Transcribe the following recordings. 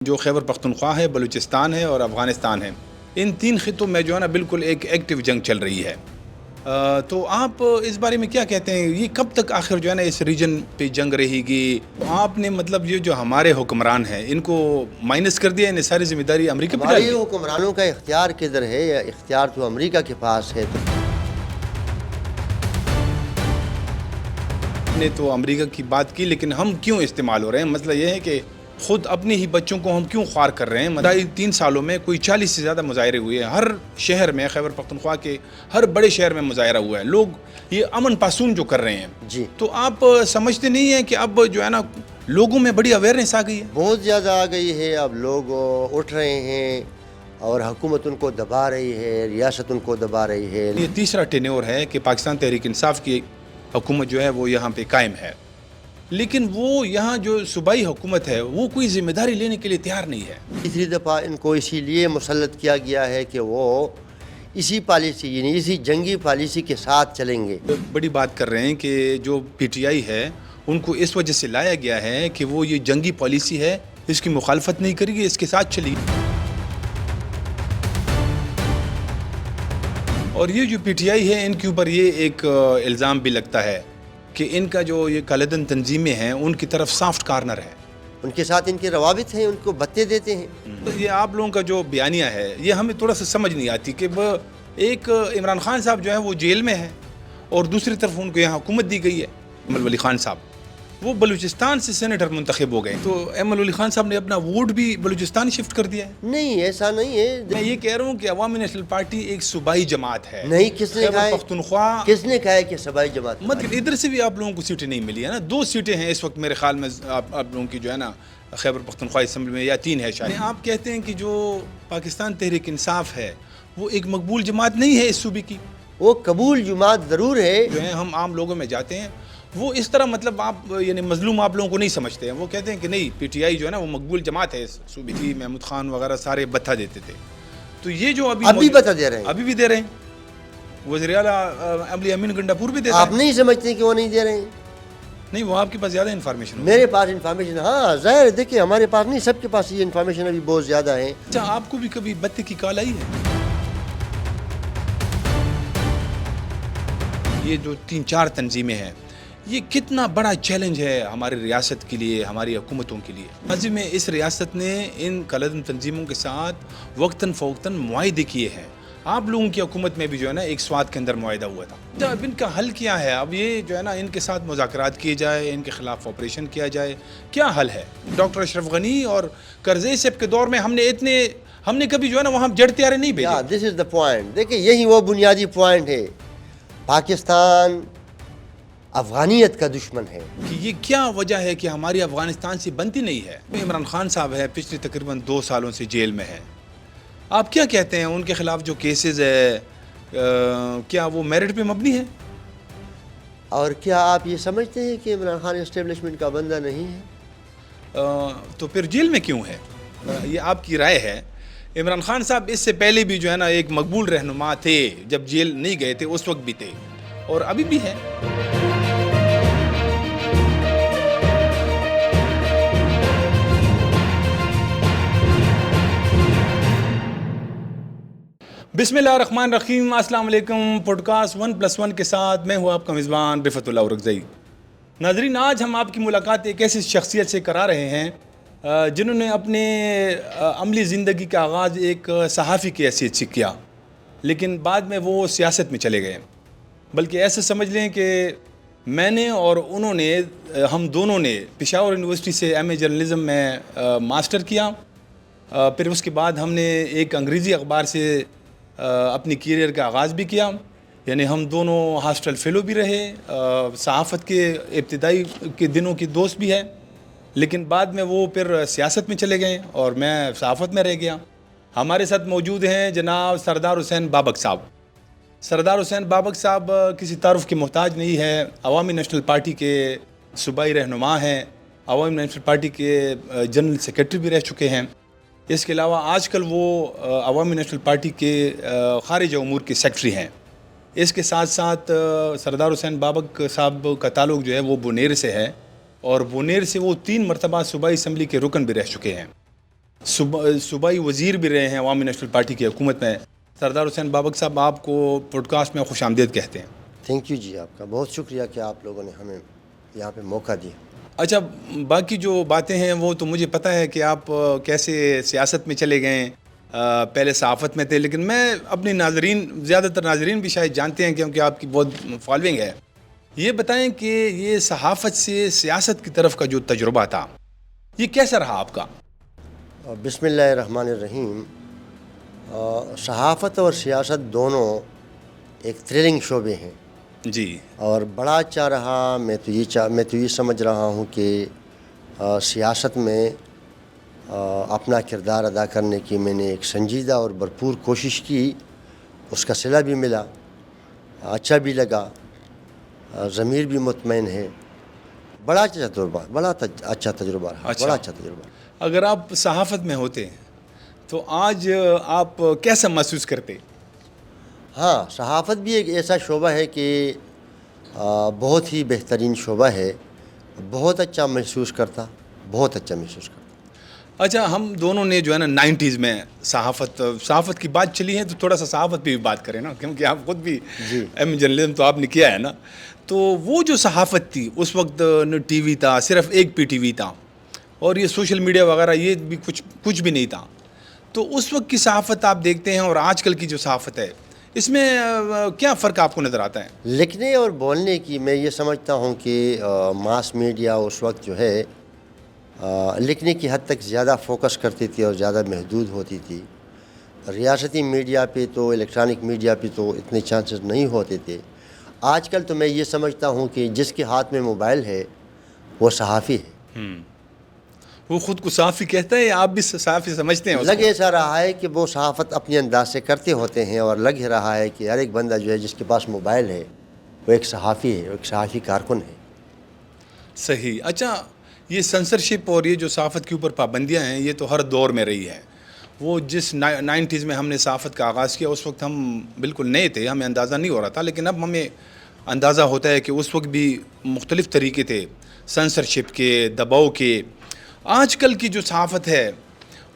جو خیبر پختونخوا ہے، بلوچستان ہے اور افغانستان ہے، ان تین خطوں میں جو ہے نا بالکل ایک ایکٹیو جنگ چل رہی ہے۔ تو آپ اس بارے میں کیا کہتے ہیں؟ یہ کب تک آخر جو ہے نا اس ریجن پہ جنگ رہے گی؟ آپ نے مطلب یہ جو ہمارے حکمران ہیں ان کو مائنس کر دیا، انہیں ساری ذمہ داری امریکہ پہ ڈال ہمارے دی؟ حکمرانوں کا اختیار کدھر ہے؟ یا اختیار تو امریکہ کے پاس ہے۔ نے تو امریکہ کی بات کی، لیکن ہم کیوں استعمال ہو رہے ہیں؟ مسئلہ یہ ہے کہ خود اپنے ہی بچوں کو ہم کیوں خوار کر رہے ہیں؟ مدائی 3 سالوں میں کوئی 40 سے زیادہ مظاہرے ہوئے ہیں، ہر شہر میں، خیبر پختونخوا کے ہر بڑے شہر میں مظاہرہ ہوا ہے، لوگ یہ امن پاسون جو کر رہے ہیں۔ جی، تو آپ سمجھتے نہیں ہیں کہ اب جو ہے نا لوگوں میں بڑی اویئرنیس آ گئی ہے؟ بہت زیادہ آ گئی ہے۔ اب لوگ اٹھ رہے ہیں اور حکومت ان کو دبا رہی ہے، ریاست ان کو دبا رہی ہے۔ یہ تیسرا ٹینیور ہے کہ پاکستان تحریک انصاف کی حکومت جو ہے وہ یہاں پہ قائم ہے، لیکن وہ یہاں جو صوبائی حکومت ہے وہ کوئی ذمہ داری لینے کے لیے تیار نہیں ہے۔ تیسری دفعہ ان کو اسی لیے مسلط کیا گیا ہے کہ وہ اسی پالیسی یعنی اسی جنگی پالیسی کے ساتھ چلیں گے۔ بڑی بات کر رہے ہیں کہ جو پی ٹی آئی ہے ان کو اس وجہ سے لایا گیا ہے کہ وہ یہ جنگی پالیسی ہے، اس کی مخالفت نہیں کرے گی، اس کے ساتھ چلی۔ اور یہ جو پی ٹی آئی ہے ان کے اوپر یہ ایک الزام بھی لگتا ہے کہ ان کا جو یہ کالعدن تنظیمیں ہیں ان کی طرف سافٹ کارنر ہے۔ ان کے ساتھ ان کے روابط ہیں، ان کو بتے دیتے ہیں۔ تو یہ آپ لوگوں کا جو بیانیہ ہے یہ ہمیں تھوڑا سا سمجھ نہیں آتی کہ وہ ایک عمران خان صاحب جو ہے وہ جیل میں ہے اور دوسری طرف ان کو یہاں حکومت دی گئی ہے۔ ایمل ولی خان صاحب وہ بلوچستان سے سینیٹر منتخب ہو گئے، تو ایمل ولی خان صاحب نے اپنا ووٹ بھی بلوچستان شفٹ کر دیا ہے۔ نہیں، ایسا نہیں ہے۔ میں یہ کہہ رہا ہوں کہ عوامی نیشنل پارٹی ایک صوبائی جماعت ہے۔ نہیں، کس نے کہا خیبر ہے؟ پختونخوا کس نے کہا ہے کہ صوبائی جماعت؟ مطلب ادھر سے بھی آپ لوگوں کو سیٹیں نہیں ملی ہے نا، 2 سیٹیں ہیں اس وقت میرے خیال میں آپ لوگوں کی جو ہے نا خیبر پختونخوا اسمبلی میں، یا 3 ہے شاید۔ آپ کہتے ہیں کہ جو پاکستان تحریک انصاف ہے وہ ایک مقبول جماعت نہیں ہے اس صوبے کی؟ وہ قبول جماعت ضرور ہے۔ جو ہے ہم عام لوگوں میں جاتے ہیں وہ اس طرح مطلب آپ یعنی مظلوم آپ لوگوں کو نہیں سمجھتے ہیں، وہ کہتے ہیں کہ نہیں پی ٹی آئی جو ہے نا وہ مقبول جماعت ہے اس صوبے کی۔ محمود خان وغیرہ سارے بتھا دیتے تھے، تو یہ جو ابھی بتا دے رہے ہیں، ابھی بھی دے رہے ہیں، وزیر اعلیٰ عملی امین گنڈا پور بھی دیتا آپ ہے۔ نہیں سمجھتے کہ وہ نہیں دے رہے ہیں؟ نہیں، وہ آپ کے پاس زیادہ انفارمیشن ہے۔ میرے پاس انفارمیشن، ہاں ظاہر ہے، دیکھیں ہمارے پاس نہیں، سب کے پاس یہ انفارمیشن ابھی بہت زیادہ ہے۔ اچھا، آپ کو بھی کبھی بتے کی کال آئی ہے؟ یہ جو 3-4 تنظیمیں ہیں یہ کتنا بڑا چیلنج ہے ہماری ریاست کے لیے، ہماری حکومتوں کے لیے۔ ماضی میں اس ریاست نے ان کالعدن تنظیموں کے ساتھ وقتاً فوقتاً معاہدے کیے ہیں۔ آپ لوگوں کی حکومت میں بھی جو ہے نا ایک سوات کے اندر معاہدہ ہوا تھا۔ اب ان کا حل کیا ہے؟ اب یہ جو ہے نا ان کے ساتھ مذاکرات کیے جائے، ان کے خلاف آپریشن کیا جائے، کیا حل ہے؟ ڈاکٹر اشرف غنی اور کرزئی صاحب کے دور میں ہم نے کبھی جو ہے نا وہاں جڑ تیارے نہیں بھیجے۔ دس از دا پوائنٹ، دیکھیں یہی وہ بنیادی پوائنٹ ہے۔ پاکستان افغانیت کا دشمن ہے۔ کہ یہ کیا وجہ ہے کہ ہماری افغانستان سے بنتی نہیں ہے؟ عمران خان صاحب ہے، پچھلے تقریباً 2 سالوں سے جیل میں ہے۔ آپ کیا کہتے ہیں ان کے خلاف جو کیسز ہے کیا وہ میرٹ پہ مبنی ہے؟ اور کیا آپ یہ سمجھتے ہیں کہ عمران خان اسٹیبلشمنٹ کا بندہ نہیں ہے؟ تو پھر جیل میں کیوں ہے؟ یہ آپ کی رائے ہے۔ عمران خان صاحب اس سے پہلے بھی جو ہے نا ایک مقبول رہنما تھے، جب جیل نہیں گئے تھے اس وقت بھی تھے اور ابھی بھی ہیں۔ بسم اللہ الرحمن الرحیم، السلام علیکم۔ پوڈ کاسٹ 1+1 کے ساتھ میں ہوں آپ کا میزبان رفعت اللہ اورکزئی۔ ناظرین، آج ہم آپ کی ملاقات ایک ایسی شخصیت سے کرا رہے ہیں جنہوں نے اپنے عملی زندگی کا آغاز ایک صحافی کی حیثیت سے کیا، لیکن بعد میں وہ سیاست میں چلے گئے۔ بلکہ ایسے سمجھ لیں کہ میں نے اور انہوں نے، ہم دونوں نے پشاور یونیورسٹی سے ایم اے جرنلزم میں ماسٹر کیا، پھر اس کے بعد ہم نے ایک انگریزی اخبار سے اپنی کیریئر کا آغاز بھی کیا، یعنی ہم دونوں ہاسٹل فیلو بھی رہے، صحافت کے ابتدائی کے دنوں کی دوست بھی ہے، لیکن بعد میں وہ پھر سیاست میں چلے گئے اور میں صحافت میں رہ گیا۔ ہمارے ساتھ موجود ہیں جناب سردار حسین بابک صاحب۔ سردار حسین بابک صاحب کسی تعارف کے محتاج نہیں ہے، عوامی نیشنل پارٹی کے صوبائی رہنما ہیں، عوامی نیشنل پارٹی کے جنرل سیکرٹری بھی رہ چکے ہیں۔ اس کے علاوہ آج کل وہ عوامی نیشنل پارٹی کے خارج امور کے سیکرٹری ہیں۔ اس کے ساتھ ساتھ سردار حسین بابک صاحب کا تعلق جو ہے وہ بونیر سے ہے، اور بونیر سے وہ 3 مرتبہ صوبائی اسمبلی کے رکن بھی رہ چکے ہیں۔ صوبائی وزیر بھی رہے ہیں عوامی نیشنل پارٹی کی حکومت میں. سردار حسین بابک صاحب آپ کو پوڈ کاسٹ میں خوش آمدید کہتے ہیں. تھینک یو جی، آپ کا بہت شکریہ کہ آپ لوگوں نے ہمیں یہاں پہ موقع دیا. اچھا، باقی جو باتیں ہیں وہ تو مجھے پتہ ہے کہ آپ کیسے سیاست میں چلے گئے ہیں. پہلے صحافت میں تھے، لیکن میں اپنی ناظرین، زیادہ تر ناظرین بھی شاید جانتے ہیں کیونکہ آپ کی بہت فالوئنگ ہے. یہ بتائیں کہ یہ صحافت سے سیاست کی طرف کا جو تجربہ تھا یہ کیسا رہا آپ کا؟ بسم اللہ الرحمن الرحیم. صحافت اور سیاست دونوں ایک تھرلنگ شعبے ہیں جی. اور بڑا اچھا رہا. میں تو یہ سمجھ رہا ہوں کہ سیاست میں اپنا کردار ادا کرنے کی میں نے ایک سنجیدہ اور بھرپور کوشش کی. اس کا صلہ بھی ملا، اچھا بھی لگا، ضمیر بھی مطمئن ہے. بڑا اچھا تجربہ رہا. بڑا اچھا تجربہ. اگر آپ صحافت میں ہوتے تو آج آپ کیسا محسوس کرتے؟ ہاں، صحافت بھی ایک ایسا شعبہ ہے کہ بہت ہی بہترین شعبہ ہے. بہت اچھا محسوس کرتا. اچھا، ہم دونوں نے جو ہے نا 90s میں صحافت کی بات چلی ہے تو تھوڑا سا صحافت پہ بھی بات کریں نا، کیونکہ آپ خود بھی جی جرنلزم تو آپ نے کیا ہے نا. تو وہ جو صحافت تھی اس وقت ٹی وی تھا، صرف ایک پی ٹی وی تھا، اور یہ سوشل میڈیا وغیرہ یہ بھی کچھ بھی نہیں تھا. تو اس وقت کی صحافت آپ دیکھتے ہیں اور آج کل کی جو صحافت ہے اس میں کیا فرق آپ کو نظر آتا ہے؟ لکھنے اور بولنے کی میں یہ سمجھتا ہوں کہ ماس میڈیا اس وقت جو ہے لکھنے کی حد تک زیادہ فوکس کرتی تھی اور زیادہ محدود ہوتی تھی. ریاستی میڈیا پہ تو، الیکٹرانک میڈیا پہ تو اتنے چانسز نہیں ہوتے تھے. آج کل تو میں یہ سمجھتا ہوں کہ جس کے ہاتھ میں موبائل ہے وہ صحافی ہے. وہ خود کو صحافی کہتا ہے یا آپ بھی صحافی سمجھتے ہیں؟ لگ ایسا رہا ہے کہ وہ صحافت اپنے انداز سے کرتے ہوتے ہیں، اور لگ ہی رہا ہے کہ ہر ایک بندہ جو ہے جس کے پاس موبائل ہے وہ ایک صحافی ہے، وہ ایک صحافی کارکن ہے. صحیح. اچھا، یہ سنسرشپ اور یہ جو صحافت کے اوپر پابندیاں ہیں یہ تو ہر دور میں رہی ہے. وہ جس 90s میں ہم نے صحافت کا آغاز کیا اس وقت ہم بالکل نئے تھے، ہمیں اندازہ نہیں ہو رہا تھا، لیکن اب ہمیں اندازہ ہوتا ہے کہ اس وقت بھی مختلف طریقے تھے سنسرشپ کے، دباؤ کے. آج کل کی جو صحافت ہے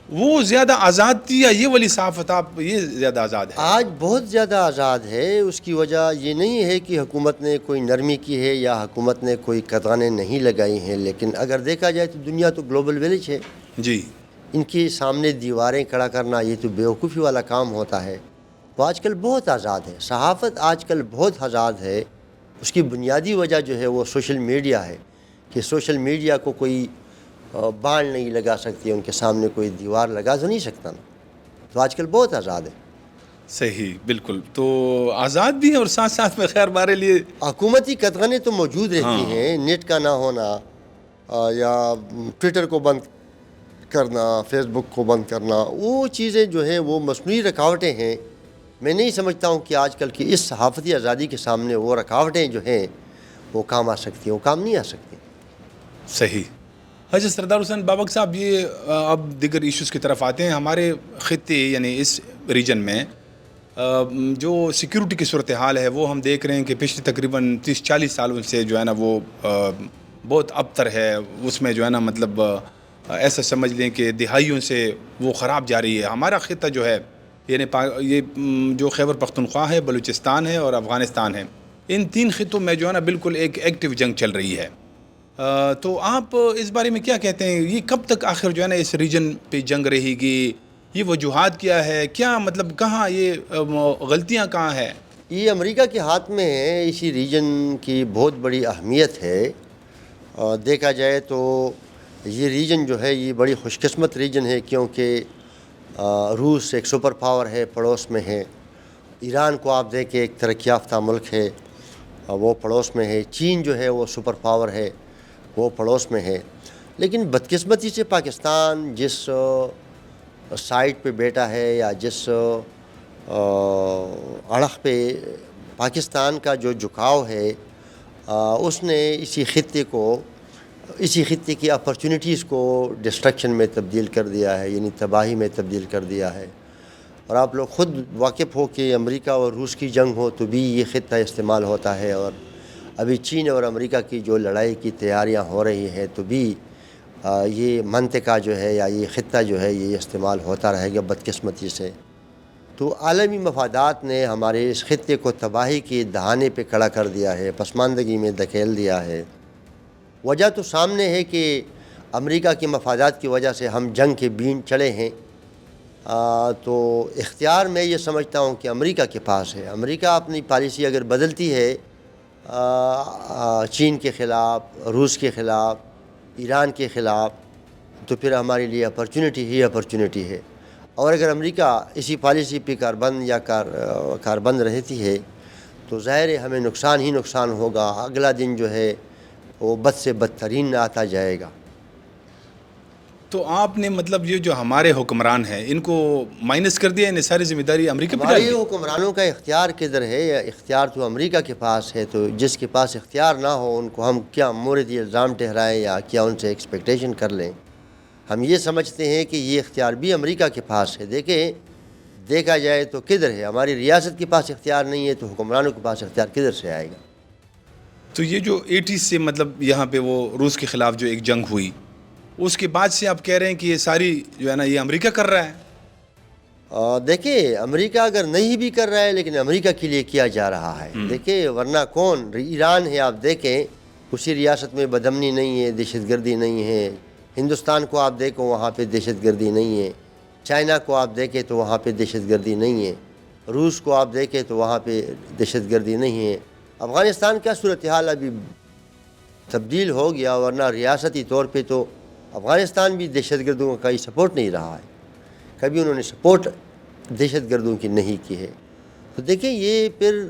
وہ زیادہ آزاد تھی یا یہ والی صحافت آپ یہ زیادہ آزاد ہے؟ آج بہت زیادہ آزاد ہے. اس کی وجہ یہ نہیں ہے کہ حکومت نے کوئی نرمی کی ہے یا حکومت نے کوئی قدغنیں نہیں لگائی ہیں، لیکن اگر دیکھا جائے تو دنیا تو گلوبل ویلیج ہے. جی. ان کے سامنے دیواریں کھڑا کرنا یہ تو بیوقوفی والا کام ہوتا ہے. وہ آج کل بہت آزاد ہے. صحافت آج کل بہت آزاد ہے. اس کی بنیادی وجہ جو ہے وہ سوشل میڈیا ہے کہ سوشل میڈیا کو کوئی بانڈ نہیں لگا سکتی، ان کے سامنے کوئی دیوار لگا تو نہیں سکتا نا. تو آج کل بہت آزاد ہے. صحیح، بالکل. تو آزاد بھی ہیں اور ساتھ ساتھ میں خیر ہمارے لیے حکومتی قدغنیں تو موجود رہتی ہیں. نیٹ کا نہ ہونا یا ٹویٹر کو بند کرنا، فیس بک کو بند کرنا، وہ چیزیں جو ہیں وہ مصنوعی رکاوٹیں ہیں. میں نہیں سمجھتا ہوں کہ آج کل کی اس صحافتی آزادی کے سامنے وہ رکاوٹیں جو ہیں وہ کام آ سکتی ہیں. وہ کام نہیں آ سکتی. صحیح. اچھا سردار حسین بابک صاحب، یہ اب دیگر ایشوز کی طرف آتے ہیں. ہمارے خطے یعنی اس ریجن میں جو سیکیورٹی کی صورتحال ہے وہ ہم دیکھ رہے ہیں کہ پچھلے تقریباً 30-40 سالوں سے جو ہے نا وہ بہت ابتر ہے. اس میں جو ہے نا مطلب ایسا سمجھ لیں کہ دہائیوں سے وہ خراب جا رہی ہے. ہمارا خطہ جو ہے یعنی یہ جو خیبر پختونخوا ہے، بلوچستان ہے اور افغانستان ہے، ان 3 خطوں میں جو ہے نا بالکل ایک ایکٹیو جنگ چل رہی ہے. تو آپ اس بارے میں کیا کہتے ہیں؟ یہ کب تک آخر جو ہے نا اس ریجن پہ جنگ رہے گی؟ یہ وجوہات کیا ہے؟ کیا مطلب کہاں یہ غلطیاں کہاں ہیں؟ یہ امریکہ کے ہاتھ میں ہے. اسی ریجن کی بہت بڑی اہمیت ہے. دیکھا جائے تو یہ ریجن جو ہے یہ بڑی خوش قسمت ریجن ہے، کیونکہ روس ایک سپر پاور ہے، پڑوس میں ہے. ایران کو آپ دیکھیں ایک ترقی یافتہ ملک ہے، وہ پڑوس میں ہے. چین جو ہے وہ سپر پاور ہے، وہ پڑوس میں ہے. لیکن بدقسمتی سے پاکستان جس سائٹ پہ بیٹھا ہے یا جس اڑخ پہ پاکستان کا جو جھکاؤ ہے، اس نے اسی خطے کی اپرچونٹیز کو ڈسٹرکشن میں تبدیل کر دیا ہے، یعنی تباہی میں تبدیل کر دیا ہے. اور آپ لوگ خود واقف ہو کہ امریکہ اور روس کی جنگ ہو تو بھی یہ خطہ استعمال ہوتا ہے، اور ابھی چین اور امریکہ کی جو لڑائی کی تیاریاں ہو رہی ہیں تو بھی یہ منطقہ جو ہے یا یہ خطہ جو ہے یہ استعمال ہوتا رہے گا بدقسمتی سے، تو عالمی مفادات نے ہمارے اس خطے کو تباہی کے دہانے پہ کھڑا کر دیا ہے، پسماندگی میں دھکیل دیا ہے۔ وجہ تو سامنے ہے کہ امریکہ کے مفادات کی وجہ سے ہم جنگ کے بین چڑھے ہیں، تو اختیار میں یہ سمجھتا ہوں کہ امریکہ کے پاس ہے۔ امریکہ اپنی پالیسی اگر بدلتی ہے چین کے خلاف، روس کے خلاف، ایران کے خلاف، تو پھر ہمارے لیے اپرچونٹی ہی اپرچونٹی ہے۔ اور اگر امریکہ اسی پالیسی پہ کاربند یا کاربند رہتی ہے تو ظاہر ہے ہمیں نقصان ہی نقصان ہوگا، اگلا دن جو ہے وہ بد سے بدترین آتا جائے گا۔ تو آپ نے مطلب یہ جو ہمارے حکمران ہیں ان کو مائنس کر دیا، ان ساری ذمہ داری امریکہ پہ ڈال ہمارے دی؟ حکمرانوں کا اختیار کدھر ہے؟ یا اختیار تو امریکہ کے پاس ہے، تو جس کے پاس اختیار نہ ہو ان کو ہم کیا مورد الزام ٹھہرائیں یا کیا ان سے ایکسپیکٹیشن کر لیں؟ ہم یہ سمجھتے ہیں کہ یہ اختیار بھی امریکہ کے پاس ہے۔ دیکھا جائے تو کدھر ہے؟ ہماری ریاست کے پاس اختیار نہیں ہے تو حکمرانوں کے پاس اختیار کدھر سے آئے گا؟ تو یہ جو 80 سے مطلب یہاں پہ وہ روس کے خلاف جو ایک جنگ ہوئی، اس کے بعد سے آپ کہہ رہے ہیں کہ یہ ساری جو ہے نا یہ امریکہ کر رہا ہے؟ دیکھیں امریکہ اگر نہیں بھی کر رہا ہے لیکن امریکہ کے لیے کیا جا رہا ہے۔ دیکھیں ورنہ کون؟ ایران ہے، آپ دیکھیں اسی ریاست میں بدامنی نہیں ہے، دہشت گردی نہیں ہے۔ ہندوستان کو آپ دیکھو وہاں پہ دہشت گردی نہیں ہے۔ چائنا کو آپ دیکھیں تو وہاں پہ دہشت گردی نہیں ہے۔ روس کو آپ دیکھیں تو وہاں پہ دہشت گردی نہیں ہے۔ افغانستان کا صورتحال ابھی تبدیل ہو گیا، ورنہ ریاستی طور پہ تو افغانستان بھی دہشت گردوں کا سپورٹ نہیں رہا ہے، کبھی انہوں نے سپورٹ دہشت گردوں کی نہیں کی ہے۔ تو دیکھیں یہ پھر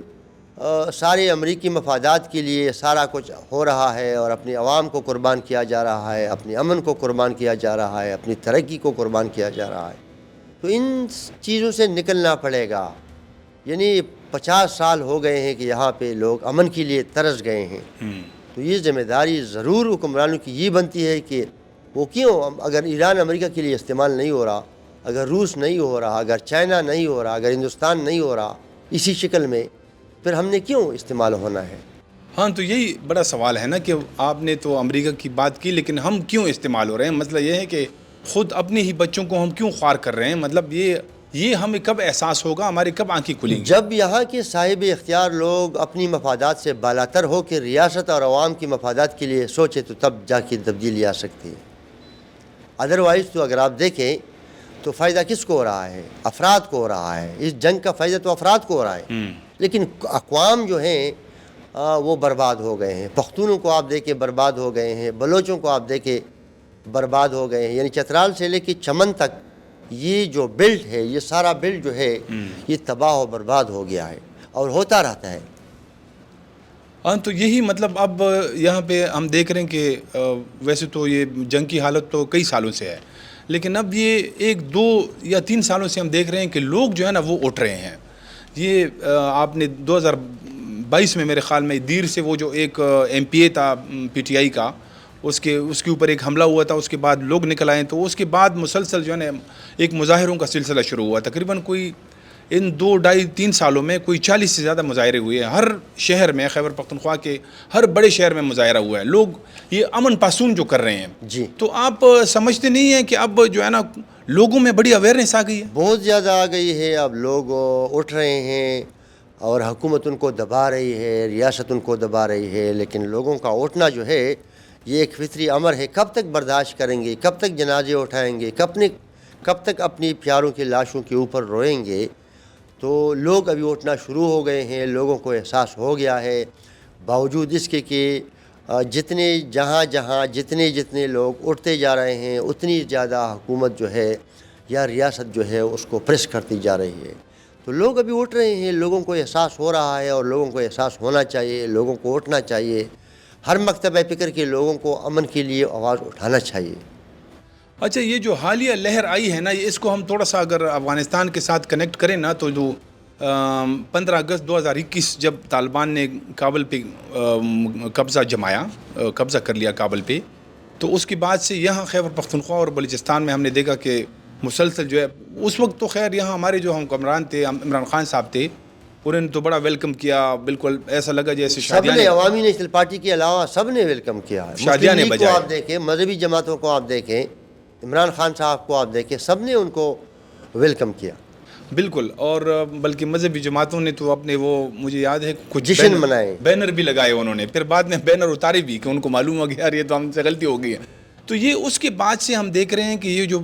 سارے امریکی مفادات کے لیے سارا کچھ ہو رہا ہے اور اپنی عوام کو قربان کیا جا رہا ہے، اپنے امن کو قربان کیا جا رہا ہے، اپنی ترقی کو قربان کیا جا رہا ہے۔ تو ان چیزوں سے نکلنا پڑے گا۔ یعنی 50 سال ہو گئے ہیں کہ یہاں پہ لوگ امن کے لیے ترس گئے ہیں، تو یہ ذمہ داری ضرور حکمرانوں کی یہ بنتی ہے کہ وہ کیوں، اگر ایران امریکہ کے لیے استعمال نہیں ہو رہا، اگر روس نہیں ہو رہا، اگر چائنا نہیں ہو رہا، اگر ہندوستان نہیں ہو رہا اسی شکل میں، پھر ہم نے کیوں استعمال ہونا ہے؟ ہاں تو یہی بڑا سوال ہے نا کہ آپ نے تو امریکہ کی بات کی لیکن ہم کیوں استعمال ہو رہے ہیں؟ مسئلہ یہ ہے کہ خود اپنے ہی بچوں کو ہم کیوں خوار کر رہے ہیں؟ مطلب یہ ہمیں کب احساس ہوگا، ہماری کب آنکھیں کھلیں گی؟ جب یہاں کے صاحب اختیار لوگ اپنی مفادات سے بالاتر ہو کے ریاست اور عوام کی مفادات کے لیے سوچے تو تب جا کے تبدیلی آ سکتی ہے۔ ادروائز تو اگر آپ دیکھیں تو فائدہ کس کو ہو رہا ہے؟ افراد کو ہو رہا ہے۔ اس جنگ کا فائدہ تو افراد کو ہو رہا ہے، لیکن اقوام جو ہیں وہ برباد ہو گئے ہیں۔ پختونوں کو آپ دیکھیں برباد ہو گئے ہیں، بلوچوں کو آپ دیکھیں برباد ہو گئے ہیں۔ یعنی چترال سے لے کے چمن تک یہ جو بیلٹ ہے، یہ سارا بیلٹ جو ہے یہ تباہ و برباد ہو گیا ہے اور ہوتا رہتا ہے۔ ہاں تو یہی مطلب اب یہاں پہ ہم دیکھ رہے ہیں کہ ویسے تو یہ جنگ کی حالت تو کئی سالوں سے ہے، لیکن اب یہ 1 2 یا 3 سالوں سے ہم دیکھ رہے ہیں کہ لوگ جو ہے نا وہ اٹھ رہے ہیں۔ یہ آپ نے 2022 میں میرے خیال میں دیر سے وہ جو ایک MPA تھا PTI کا، اس کے اوپر ایک حملہ ہوا تھا، اس کے بعد لوگ نکل آئے، تو اس کے بعد مسلسل جو ہے نا ایک مظاہروں کا سلسلہ شروع ہوا۔ تقریباً کوئی ان 2 ڈھائی 3 سالوں میں کوئی 40 سے زیادہ مظاہرے ہوئے ہیں۔ ہر شہر میں، خیبر پختونخوا کے ہر بڑے شہر میں مظاہرہ ہوا ہے۔ لوگ یہ امن پاسون جو کر رہے ہیں، جی تو آپ سمجھتے نہیں ہیں کہ اب جو ہے نا لوگوں میں بڑی اویئرنیس آ گئی ہے؟ بہت زیادہ آ گئی ہے۔ اب لوگ اٹھ رہے ہیں اور حکومت ان کو دبا رہی ہے، ریاست ان کو دبا رہی ہے، لیکن لوگوں کا اٹھنا جو ہے یہ ایک فطری امر ہے۔ کب تک برداشت کریں گے؟ کب تک جنازے اٹھائیں گے؟ کب تک اپنی پیاروں کی لاشوں کے اوپر روئیں گے؟ تو لوگ ابھی اٹھنا شروع ہو گئے ہیں، لوگوں کو احساس ہو گیا ہے، باوجود اس کے کہ جتنے لوگ اٹھتے جا رہے ہیں اتنی زیادہ حکومت جو ہے یا ریاست جو ہے اس کو پریس کرتی جا رہی ہے۔ تو لوگ ابھی اٹھ رہے ہیں، لوگوں کو احساس ہو رہا ہے اور لوگوں کو احساس ہونا چاہیے، لوگوں کو اٹھنا چاہیے۔ ہر مکتبہ فکر کے لوگوں کو امن کے لیے آواز اٹھانا چاہیے۔ اچھا، یہ جو حالیہ لہر آئی ہے نا، اس کو ہم تھوڑا سا اگر افغانستان کے ساتھ کنیکٹ کریں نا، تو جو 15 اگست 2021 جب طالبان نے کابل پہ قبضہ کر لیا کابل پہ، تو اس کے بعد سے یہاں خیبر پختونخوا اور بلوچستان میں ہم نے دیکھا کہ مسلسل جو ہے، اس وقت تو خیر یہاں ہمارے جو حکمران تھے عمران خان صاحب تھے، انہوں نے تو بڑا ویلکم کیا، بالکل ایسا لگا جیسے سب شادیاں نے، عوامی نیشنل پارٹی کے علاوہ سب نے ویلکم کیا ہے. شادیاں نے مسلم لیگ کو بجائے. آپ دیکھیں، مذہبی جماعتوں کو آپ دیکھیں، عمران خان صاحب کو آپ دیکھیں، سب نے ان کو ویلکم کیا. بالکل. اور بلکہ مذہبی جماعتوں نے تو اپنے وہ مجھے یاد ہے کچھ جشن منائے، بینر بھی لگائے انہوں نے، پھر بعد میں بینر اتارے بھی کہ ان کو معلوم ہو گیا یار یہ تو ہم سے غلطی ہو گئی ہے. تو یہ اس کے بعد سے ہم دیکھ رہے ہیں کہ یہ جو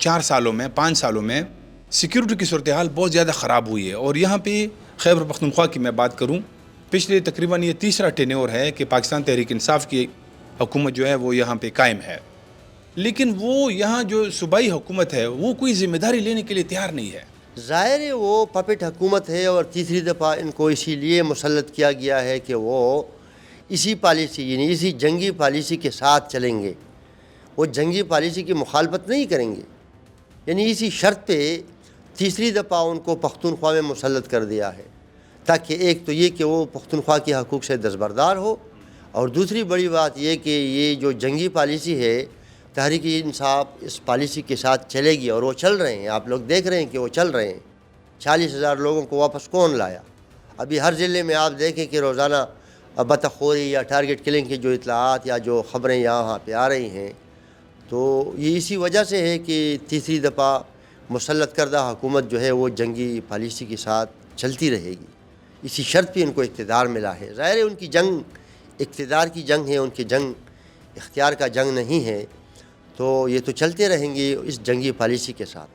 4 سالوں میں 5 سالوں میں سیکیورٹی کی صورتحال بہت زیادہ خراب ہوئی ہے. اور یہاں پہ خیبر پختونخوا کی میں بات کروں، پچھلے تقریباً یہ تیسرا ٹینیور ہے کہ پاکستان تحریک انصاف کی حکومت جو ہے وہ یہاں پہ قائم ہے، لیکن وہ یہاں جو صوبائی حکومت ہے وہ کوئی ذمہ داری لینے کے لیے تیار نہیں ہے. ظاہر ہے وہ پپٹ حکومت ہے، اور تیسری دفعہ ان کو اسی لیے مسلط کیا گیا ہے کہ وہ اسی پالیسی، یعنی اسی جنگی پالیسی کے ساتھ چلیں گے. وہ جنگی پالیسی کی مخالفت نہیں کریں گے، یعنی اسی شرط پہ تیسری دفعہ ان کو پختونخوا میں مسلط کر دیا ہے، تاکہ ایک تو یہ کہ وہ پختونخوا کے حقوق سے دستبردار ہو، اور دوسری بڑی بات یہ کہ یہ جو جنگی پالیسی ہے تحریک انصاف اس پالیسی کے ساتھ چلے گی، اور وہ چل رہے ہیں. آپ لوگ دیکھ رہے ہیں کہ وہ چل رہے ہیں. 40,000 لوگوں کو واپس کون لایا؟ ابھی ہر ضلع میں آپ دیکھیں کہ روزانہ بطخوری یا ٹارگٹ کلنگ کی جو اطلاعات یا جو خبریں یہاں پہ آ رہی ہیں، تو یہ اسی وجہ سے ہے کہ تیسری دفعہ مسلط کردہ حکومت جو ہے وہ جنگی پالیسی کے ساتھ چلتی رہے گی. اسی شرط پہ ان کو اقتدار ملا ہے. ظاہر ہے ان کی جنگ اقتدار کی جنگ ہے، ان کی جنگ اختیار کا جنگ نہیں ہے، تو یہ تو چلتے رہیں گے اس جنگی پالیسی کے ساتھ.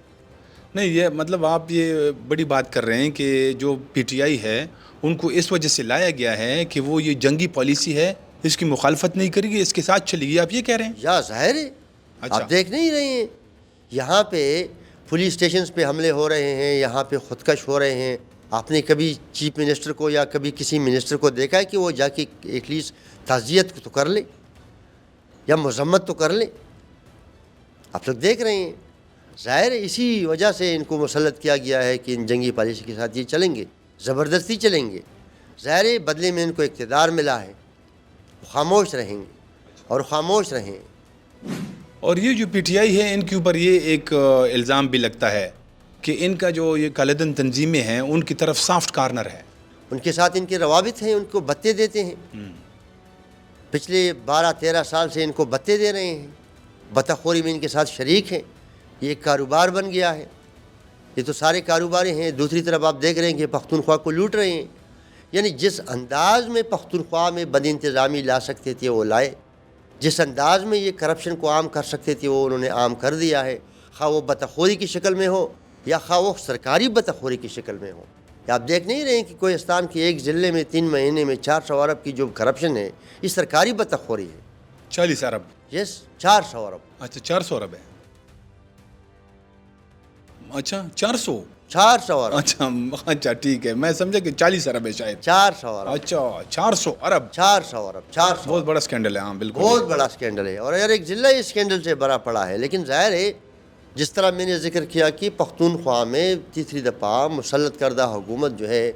نہیں، یہ مطلب آپ یہ بڑی بات کر رہے ہیں کہ جو پی ٹی آئی ہے ان کو اس وجہ سے لایا گیا ہے کہ وہ یہ جنگی پالیسی ہے اس کی مخالفت نہیں کرے گی، اس کے ساتھ چلے گی، آپ یہ کہہ رہے ہیں؟ یا ظاہر ہے، اچھا. آپ دیکھ نہیں رہے ہیں یہاں پہ پولیس اسٹیشنز پہ حملے ہو رہے ہیں، یہاں پہ خودکش ہو رہے ہیں. آپ نے کبھی چیف منسٹر کو یا کبھی کسی منسٹر کو دیکھا ہے کہ وہ جا کے ایٹ لیسٹ تعزیت تو کر لے یا مذمت تو کر لے؟ آپ لوگ دیکھ رہے ہیں. ظاہر ہے اسی وجہ سے ان کو مسلط کیا گیا ہے کہ ان جنگی پالیسی کے ساتھ یہ چلیں گے، زبردستی چلیں گے. ظاہر ہے بدلے میں ان کو اقتدار ملا ہے، خاموش رہیں گے اور خاموش رہیں. اور یہ جو پی ٹی آئی ہے ان کے اوپر یہ ایک الزام بھی لگتا ہے کہ ان کا جو یہ کالعدل تنظیمیں ہیں ان کی طرف سافٹ کارنر ہے، ان کے ساتھ ان کے روابط ہیں، ان کو بتے دیتے ہیں. پچھلے 12-13 سال سے ان کو بتے دے رہے ہیں، بطخوری میں ان کے ساتھ شریک ہیں. یہ ایک کاروبار بن گیا ہے. یہ تو سارے کاروبار ہیں. دوسری طرف آپ دیکھ رہے ہیں کہ پختونخوا کو لوٹ رہے ہیں. یعنی جس انداز میں پختونخوا میں بد انتظامی لا سکتے تھے وہ لائے، جس انداز میں یہ کرپشن کو عام کر سکتے تھے وہ انہوں نے عام کر دیا ہے، خواہ وہ بطخوری کی شکل میں ہو یا خواہ وہ سرکاری بطخوری کی شکل میں ہو. آپ دیکھ نہیں رہے ہیں کہ کوہستان کے ایک ضلع میں 3 مہینے میں 400 ارب کی جو کرپشن ہے یہ سرکاری بطخوری ہے. 40 ارب؟ یس، 400 ارب. اچھا 400 ارب ہے. اچھا 400 ارب. اچھا ٹھیک ہے، میں سمجھا کہ 40 ارب ہے شاید. 400 ارب. اچھا 400 ارب. 400 ارب. 400 بہت بڑا اسکینڈل ہے. ہاں بالکل بہت بڑا اسکینڈل ہے، اور ہر ایک ضلع اس اسکینڈل سے بھرا پڑا ہے. لیکن ظاہر ہے جس طرح میں نے ذکر کیا کہ پختونخوا میں تیسری دفعہ مسلط کردہ حکومت جو ہے،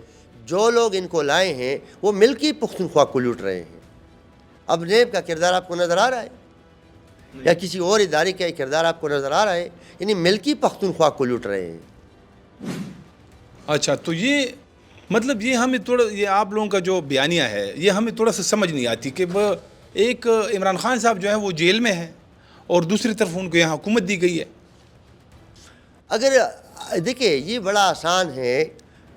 جو لوگ ان کو لائے ہیں وہ مل کے پختونخوا کو لوٹ رہے ہیں. اب نیب کا کردار آپ کو نظر آ رہا ہے یا کسی اور ادارے کا کردار آپ کو نظر آ رہا ہے؟ یعنی مل کے پختونخوا کو لوٹ رہے ہیں. اچھا، تو یہ مطلب یہ ہمیں تھوڑا، یہ آپ لوگوں کا جو بیانیہ ہے یہ ہمیں تھوڑا سا سمجھ نہیں آتی کہ وہ ایک عمران خان صاحب جو ہے وہ جیل میں ہیں اور دوسری طرف ان کو یہاں حکومت دی گئی ہے. اگر دیکھیں یہ بڑا آسان ہے.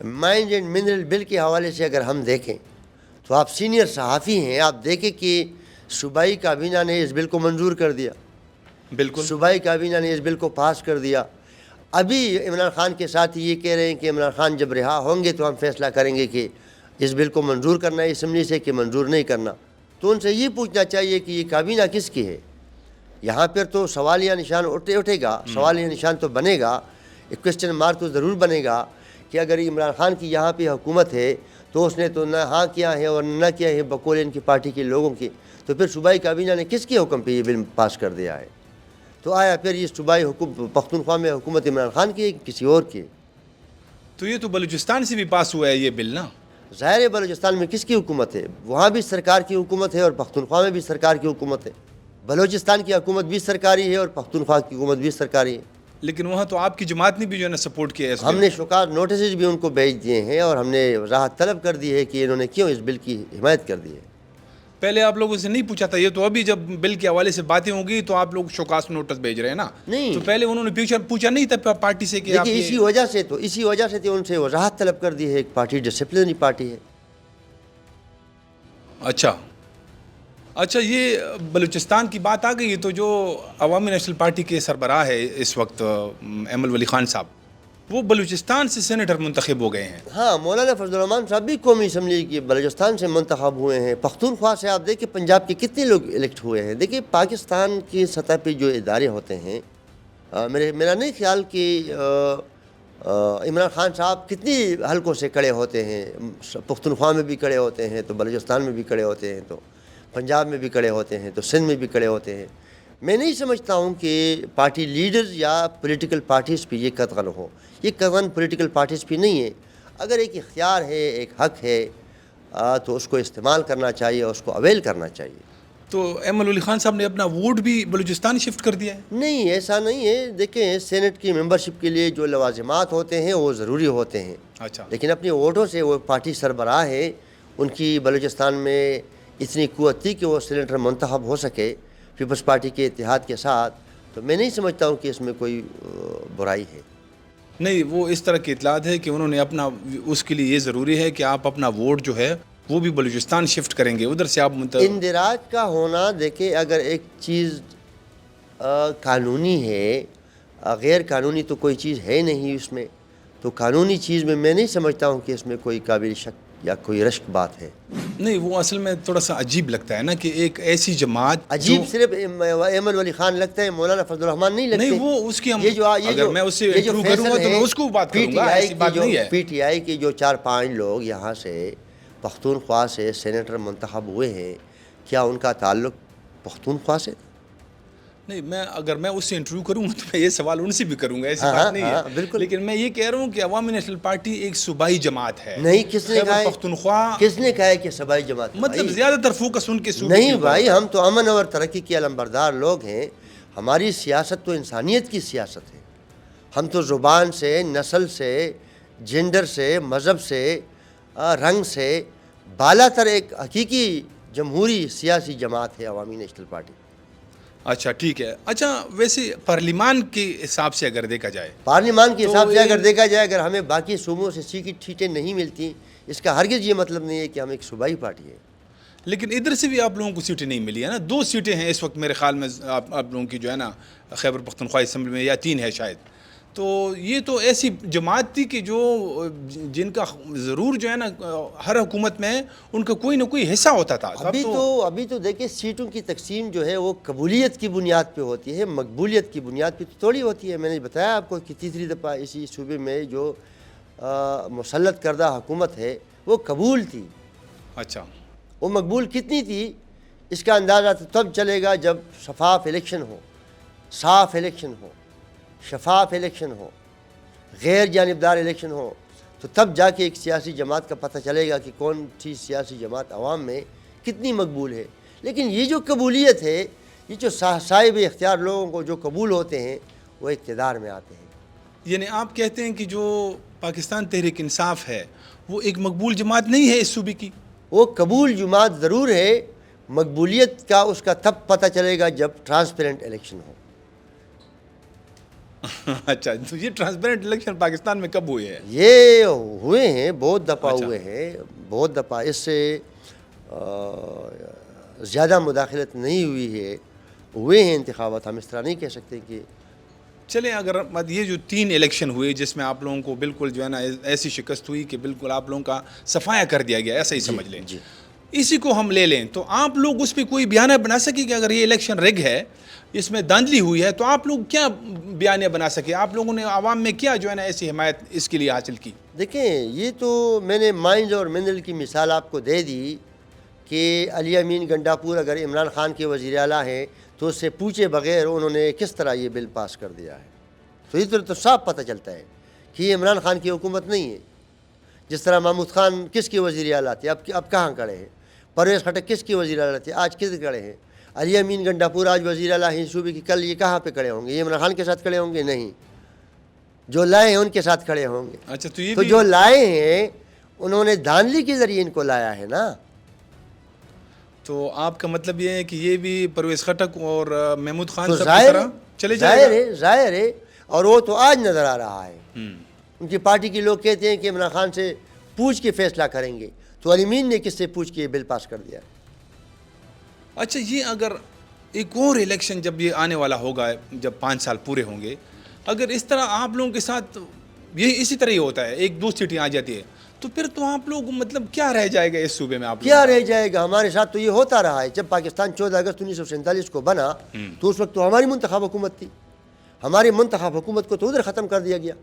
مائنز اینڈ منرل بل کے حوالے سے اگر ہم دیکھیں تو آپ سینئر صحافی ہیں، آپ دیکھیں کہ صوبائی کابینہ نے اس بل کو منظور کر دیا. بالکل صوبائی کابینہ نے اس بل کو پاس کر دیا. ابھی عمران خان کے ساتھ یہ کہہ رہے ہیں کہ عمران خان جب رہا ہوں گے تو ہم فیصلہ کریں گے کہ اس بل کو منظور کرنا ہے اسمبلی سے کہ منظور نہیں کرنا. تو ان سے یہ پوچھنا چاہیے کہ یہ کابینہ کس کی ہے؟ یہاں پر تو سوالیہ نشان اٹھے گا، سوالیہ نشان تو بنے گا، ایک کوسچن مارک تو ضرور بنے گا کہ اگر عمران خان کی یہاں پہ حکومت ہے تو اس نے تو نہ ہاں کیا ہے اور نہ کیا ہے بقول ان کی پارٹی کے لوگوں کی، تو پھر صوبائی کابینہ نے کس کے حکم پہ یہ بل پاس کر دیا ہے؟ تو آیا پھر یہ صوبائی پختونخوا میں حکومت عمران خان کی ہے کسی اور کی؟ تو یہ تو بلوچستان سے بھی پاس ہوا ہے یہ بل نا. ظاہر ہے بلوچستان میں کس کی حکومت ہے؟ وہاں بھی سرکار کی حکومت ہے اور پختونخوا میں بھی سرکار کی حکومت ہے. بلوچستان کی حکومت بھی سرکاری ہے اور پختونخوا کی حکومت بھی سرکاری ہے. لیکن وہاں تو آپ کی جماعت نے بھی جو ہے نا سپورٹ کیا ہے اس ہم بل نے شکار نوٹسز بھی ان کو بھیج دیے ہیں اور ہم نے راحت طلب کر دی ہے کہ انہوں نے کیوں اس بل کی حمایت کر دی ہے. پہلے آپ لوگوں سے نہیں پوچھا تھا یہ تو ابھی جب بل کے حوالے سے باتیں ہوں گی تو آپ لوگ شوکاس نوٹس بھیج رہے ہیں نا. نہیں. تو پہلے انہوں نے پوچھا نہیں تھا پارٹی سے کہ آپ دیکھیے اسی وجہ سے تو ان سے وضاحت طلب کر دی ہے. ایک پارٹی ڈسپلنری پارٹی ہے. اچھا یہ بلوچستان کی بات آ گئی تو جو عوامی نیشنل پارٹی کے سربراہ ہے اس وقت ایمل ولی خان صاحب وہ بلوچستان سے سینیٹر منتخب ہو گئے ہیں. ہاں مولانا فضل الرحمان صاحب بھی قومی اسمبلی کی بلوچستان سے منتخب ہوئے ہیں. پختونخوا سے آپ دیکھیں پنجاب کے کتنے لوگ الیکٹ ہوئے ہیں. دیکھیے پاکستان کی سطح پہ جو ادارے ہوتے ہیں میرا نہیں خیال کہ عمران خان صاحب کتنی حلقوں سے کڑے ہوتے ہیں. پختونخوا میں بھی کڑے ہوتے ہیں تو بلوچستان میں بھی کڑے ہوتے ہیں تو پنجاب میں بھی کڑے ہوتے ہیں تو سندھ میں بھی کڑے ہوتے ہیں. میں نہیں سمجھتا ہوں کہ پارٹی لیڈرز یا پولیٹیکل پارٹیز پہ یہ قطغن ہو. یہ قطغن پولیٹیکل پارٹیز پہ نہیں ہے. اگر ایک اختیار ہے ایک حق ہے تو اس کو استعمال کرنا چاہیے, اس کو اویل کرنا چاہیے. تو ایمل ولی خان صاحب نے اپنا ووٹ بھی بلوچستان شفٹ کر دیا ہے؟ نہیں ایسا نہیں ہے. دیکھیں سینٹ کی ممبرشپ کے لیے جو لوازمات ہوتے ہیں وہ ضروری ہوتے ہیں. اچھا. لیکن اپنی ووٹوں سے وہ پارٹی سربراہ ہے, ان کی بلوچستان میں اتنی قوت تھی کہ وہ سینیٹر منتخب ہو سکے پیپلز پارٹی کے اتحاد کے ساتھ. تو میں نہیں سمجھتا ہوں کہ اس میں کوئی برائی ہے. نہیں وہ اس طرح کی اطلاعات ہے کہ انہوں نے اپنا اس کے لیے یہ ضروری ہے کہ آپ اپنا ووٹ جو ہے وہ بھی بلوچستان شفٹ کریں گے, ادھر سے آپ اندراج کا ہونا. دیکھیں اگر ایک چیز قانونی ہے, غیر قانونی تو کوئی چیز ہے نہیں اس میں. تو قانونی چیز میں نہیں سمجھتا ہوں کہ اس میں کوئی قابل شک یا کوئی رشک بات ہے. نہیں وہ اصل میں تھوڑا سا عجیب لگتا ہے نا کہ ایک ایسی جماعت عجیب صرف ایمل ولی خان لگتا ہے, مولانا فضل الرحمان نہیں لگتے. نہیں وہ اس کی اگر میں اس سے انٹرویو کروں گا تو میں اس کو بات کروں گا, ایسی بات نہیں ہے. پی ٹی آئی کے جو 4-5 لوگ یہاں سے پختونخوا سے سینیٹر منتخب ہوئے ہیں, کیا ان کا تعلق پختونخوا سے؟ نہیں اگر میں اس سے انٹرویو کروں گا تو میں یہ سوال ان سے بھی کروں گا, ایسی بات نہیں ہے. بالکل. لیکن میں یہ کہہ رہا ہوں کہ عوامی نیشنل پارٹی ایک صوبائی جماعت ہے. نہیں کس نے کہا پختونخوا کس نے کہا ہے کہ صوبائی جماعت؟ مطلب زیادہ تر فوکس ان کے صوبے نہیں بھائی, ہم تو امن اور ترقی کے علمبردار لوگ ہیں. ہماری سیاست تو انسانیت کی سیاست ہے. ہم تو زبان سے, نسل سے, جینڈر سے, مذہب سے, رنگ سے بالا تر ایک حقیقی جمہوری سیاسی جماعت ہے عوامی نیشنل پارٹی. اچھا ٹھیک ہے. اچھا ویسے پارلیمان کے حساب سے اگر دیکھا جائے, پارلیمان کے حساب سے اگر دیکھا جائے, اگر ہمیں باقی صوبوں سے سیٹیں نہیں ملتی, اس کا ہرگز یہ مطلب نہیں ہے کہ ہم ایک صوبائی پارٹی ہے. لیکن ادھر سے بھی آپ لوگوں کو سیٹیں نہیں ملی ہے نا. 2 سیٹیں ہیں اس وقت میرے خیال میں آپ لوگوں کی جو ہے نا خیبر پختونخوا اسمبلی میں, یا 3 ہے شاید. تو یہ تو ایسی جماعت تھی کہ جو جن کا ضرور جو ہے نا ہر حکومت میں ان کا کوئی نہ کوئی حصہ ہوتا تھا. ابھی تو دیکھیں سیٹوں کی تقسیم جو ہے وہ قبولیت کی بنیاد پہ ہوتی ہے, مقبولیت کی بنیاد پہ تو تھوڑی ہوتی ہے. میں نے بتایا آپ کو کہ تیسری دفعہ اسی صوبے میں جو مسلط کردہ حکومت ہے وہ قبول تھی. اچھا وہ مقبول کتنی تھی اس کا اندازہ تو تب چلے گا جب شفاف الیکشن ہو, صاف الیکشن ہو, شفاف الیکشن ہو, غیر جانبدار الیکشن ہو. تو تب جا کے ایک سیاسی جماعت کا پتہ چلے گا کہ کون سی سیاسی جماعت عوام میں کتنی مقبول ہے. لیکن یہ جو قبولیت ہے, یہ جو صاحب اختیار لوگوں کو جو قبول ہوتے ہیں وہ اقتدار میں آتے ہیں. یعنی آپ کہتے ہیں کہ جو پاکستان تحریک انصاف ہے وہ ایک مقبول جماعت نہیں ہے اس صوبے کی؟ وہ قبول جماعت ضرور ہے. مقبولیت کا اس کا تب پتہ چلے گا جب ٹرانسپیرنٹ الیکشن ہو. اچھا تو یہ ٹرانسپیرنٹ الیکشن پاکستان میں کب ہوئے ہیں؟ یہ ہوئے ہیں, بہت دفعہ ہوئے ہیں, بہت دفعہ. اس سے زیادہ مداخلت نہیں ہوئی ہے, ہوئے ہیں انتخابات. ہم اس طرح نہیں کہہ سکتے کہ چلیں. اگر یہ جو 3 الیکشن ہوئے جس میں آپ لوگوں کو بالکل جو ہے نا ایسی شکست ہوئی کہ بالکل آپ لوگوں کا صفایا کر دیا گیا, ایسا ہی سمجھ لیں, اسی کو ہم لے لیں, تو آپ لوگ اس پہ کوئی بیانیہ بنا سکیں کہ اگر یہ الیکشن ریگ ہے, اس میں دھاندلی ہوئی ہے, تو آپ لوگ کیا بیانیہ بنا سکے؟ آپ لوگوں نے عوام میں کیا جو ہے نا ایسی حمایت اس کے لیے حاصل کی؟ دیکھیں یہ تو میں نے مائنز اور منرل کی مثال آپ کو دے دی کہ علی امین گنڈاپور اگر عمران خان کے وزیر اعلیٰ ہیں تو اس سے پوچھے بغیر انہوں نے کس طرح یہ بل پاس کر دیا ہے. تو ادھر تو صاف پتہ چلتا ہے کہ یہ عمران خان کی حکومت نہیں ہے. جس طرح محمود خان کس کے وزیر اعلیٰ تھے, اب کہاں کھڑے ہیں. پرویز خٹک کس کے وزیر اعلیٰ تھے, آج کس کھڑے ہیں. علی امین گنڈاپور آج وزیر اعلیٰ ہیں صوبے کی, کل یہ کہاں پہ کھڑے ہوں گے؟ یہ عمران خان کے ساتھ کھڑے ہوں گے؟ نہیں. جو لائے ہیں ان کے ساتھ کھڑے ہوں گے. اچھا تو یہ تو بھی جو لائے ہیں انہوں نے دھاندلی کے ذریعے ان کو لایا ہے نا. تو آپ کا مطلب یہ ہے کہ یہ بھی پرویز خٹک اور محمود خان تو صاحب کی طرح چلے جائے گا؟ ظاہر ہے. اور وہ تو آج نظر آ رہا ہے. ہوں. ان کی پارٹی کے لوگ کہتے ہیں کہ عمران خان سے پوچھ کے فیصلہ کریں گے. تو علی مین نے کس سے پوچھ کے یہ بل پاس کر دیا؟ اچھا یہ اگر ایک اور الیکشن جب یہ آنے والا ہوگا، جب 5 سال پورے ہوں گے، اگر اس طرح آپ لوگوں کے ساتھ یہ اسی طرح ہی ہوتا ہے، 1-2 سیٹیں آ جاتی ہے، تو پھر تو آپ لوگ مطلب کیا رہ جائے گا اس صوبے میں؟ آپ کیا رہ جائے گا؟ ہمارے ساتھ تو یہ ہوتا رہا ہے. جب پاکستان 14 اگست 1947 کو بنا تو اس وقت تو ہماری منتخب حکومت تھی. ہماری منتخب حکومت کو تو ادھر ختم کر دیا گیا.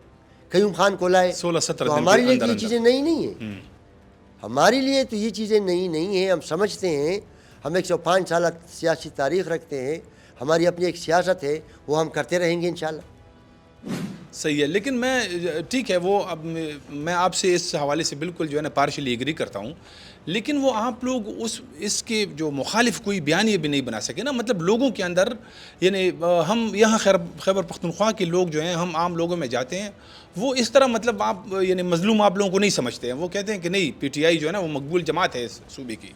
قیوم خان کو لائے. 16-17 تو دن ہمارے کے لیے اندر یہ اندر چیزیں نئی نہیں ہیں. ہمارے لیے تو یہ چیزیں نئی نہیں ہیں. ہم سمجھتے ہیں، ہم 105 سالہ سیاسی تاریخ رکھتے ہیں. ہماری اپنی ایک سیاست ہے، وہ ہم کرتے رہیں گے انشاءاللہ. صحیح ہے. لیکن میں ٹھیک ہے، وہ اب میں آپ سے اس حوالے سے بالکل جو ہے نا پارشلی ایگری کرتا ہوں، لیکن وہ آپ لوگ اس کے جو مخالف کوئی بیانیہ بھی نہیں بنا سکے نا. مطلب لوگوں کے اندر، یعنی ہم یہاں خیبر پختونخوا کے لوگ جو ہیں، ہم عام لوگوں میں جاتے ہیں، وہ اس طرح مطلب آپ یعنی مظلوم آپ لوگوں کو نہیں سمجھتے ہیں. وہ کہتے ہیں کہ نہیں، پی ٹی آئی جو ہے نا وہ مقبول جماعت ہے اس صوبے کی.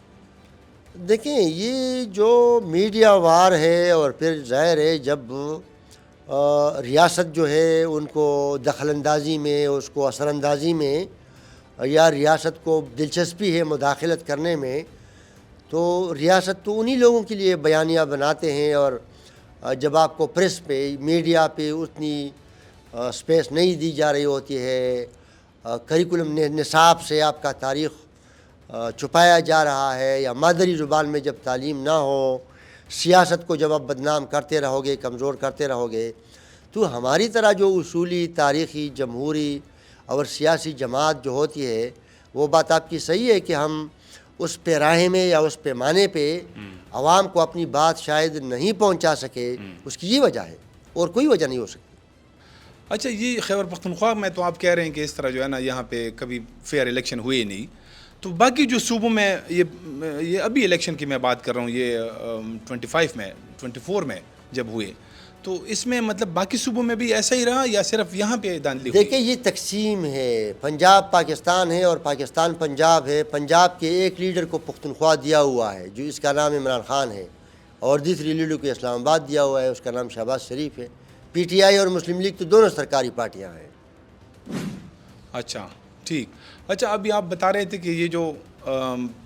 دیکھیں، یہ جو میڈیا وار ہے، اور پھر ظاہر ہے جب ریاست جو ہے ان کو دخل اندازی میں، اس کو اثر اندازی میں، یا ریاست کو دلچسپی ہے مداخلت کرنے میں، تو ریاست تو انہی لوگوں کے لیے بیانیہ بناتے ہیں. اور جب آپ کو پریس پہ، میڈیا پہ اتنی سپیس نہیں دی جا رہی ہوتی ہے، کریکولم نصاب سے آپ کا تاریخ چھپایا جا رہا ہے، یا مادری زبان میں جب تعلیم نہ ہو، سیاست کو جب آپ بدنام کرتے رہو گے، کمزور کرتے رہو گے، تو ہماری طرح جو اصولی تاریخی جمہوری اور سیاسی جماعت جو ہوتی ہے، وہ بات آپ کی صحیح ہے کہ ہم اس پیراہے میں یا اس پیمانے پہ عوام کو اپنی بات شاید نہیں پہنچا سکے. اس کی یہ وجہ ہے، اور کوئی وجہ نہیں ہو سکتی. اچھا یہ خیبر پختونخوا میں تو آپ کہہ رہے ہیں کہ اس طرح جو ہے نا یہاں پہ کبھی فیئر الیکشن ہوئے نہیں. تو باقی جو صوبوں میں یہ ابھی الیکشن کی میں بات کر رہا ہوں، یہ 24 میں جب ہوئے، تو اس میں مطلب باقی صوبوں میں بھی ایسا ہی رہا یا صرف یہاں پہ دھاندلی ہوئی؟ دیکھیں، یہ تقسیم ہے. پنجاب پاکستان ہے اور پاکستان پنجاب ہے. پنجاب کے ایک لیڈر کو پختونخوا دیا ہوا ہے، جو اس کا نام عمران خان ہے، اور دوسری لیڈر کو اسلام آباد دیا ہوا ہے، اس کا نام شہباز شریف ہے. پی ٹی آئی اور مسلم لیگ تو دونوں سرکاری پارٹیاں ہیں. اچھا ٹھیک. اچھا ابھی آپ بتا رہے تھے کہ یہ جو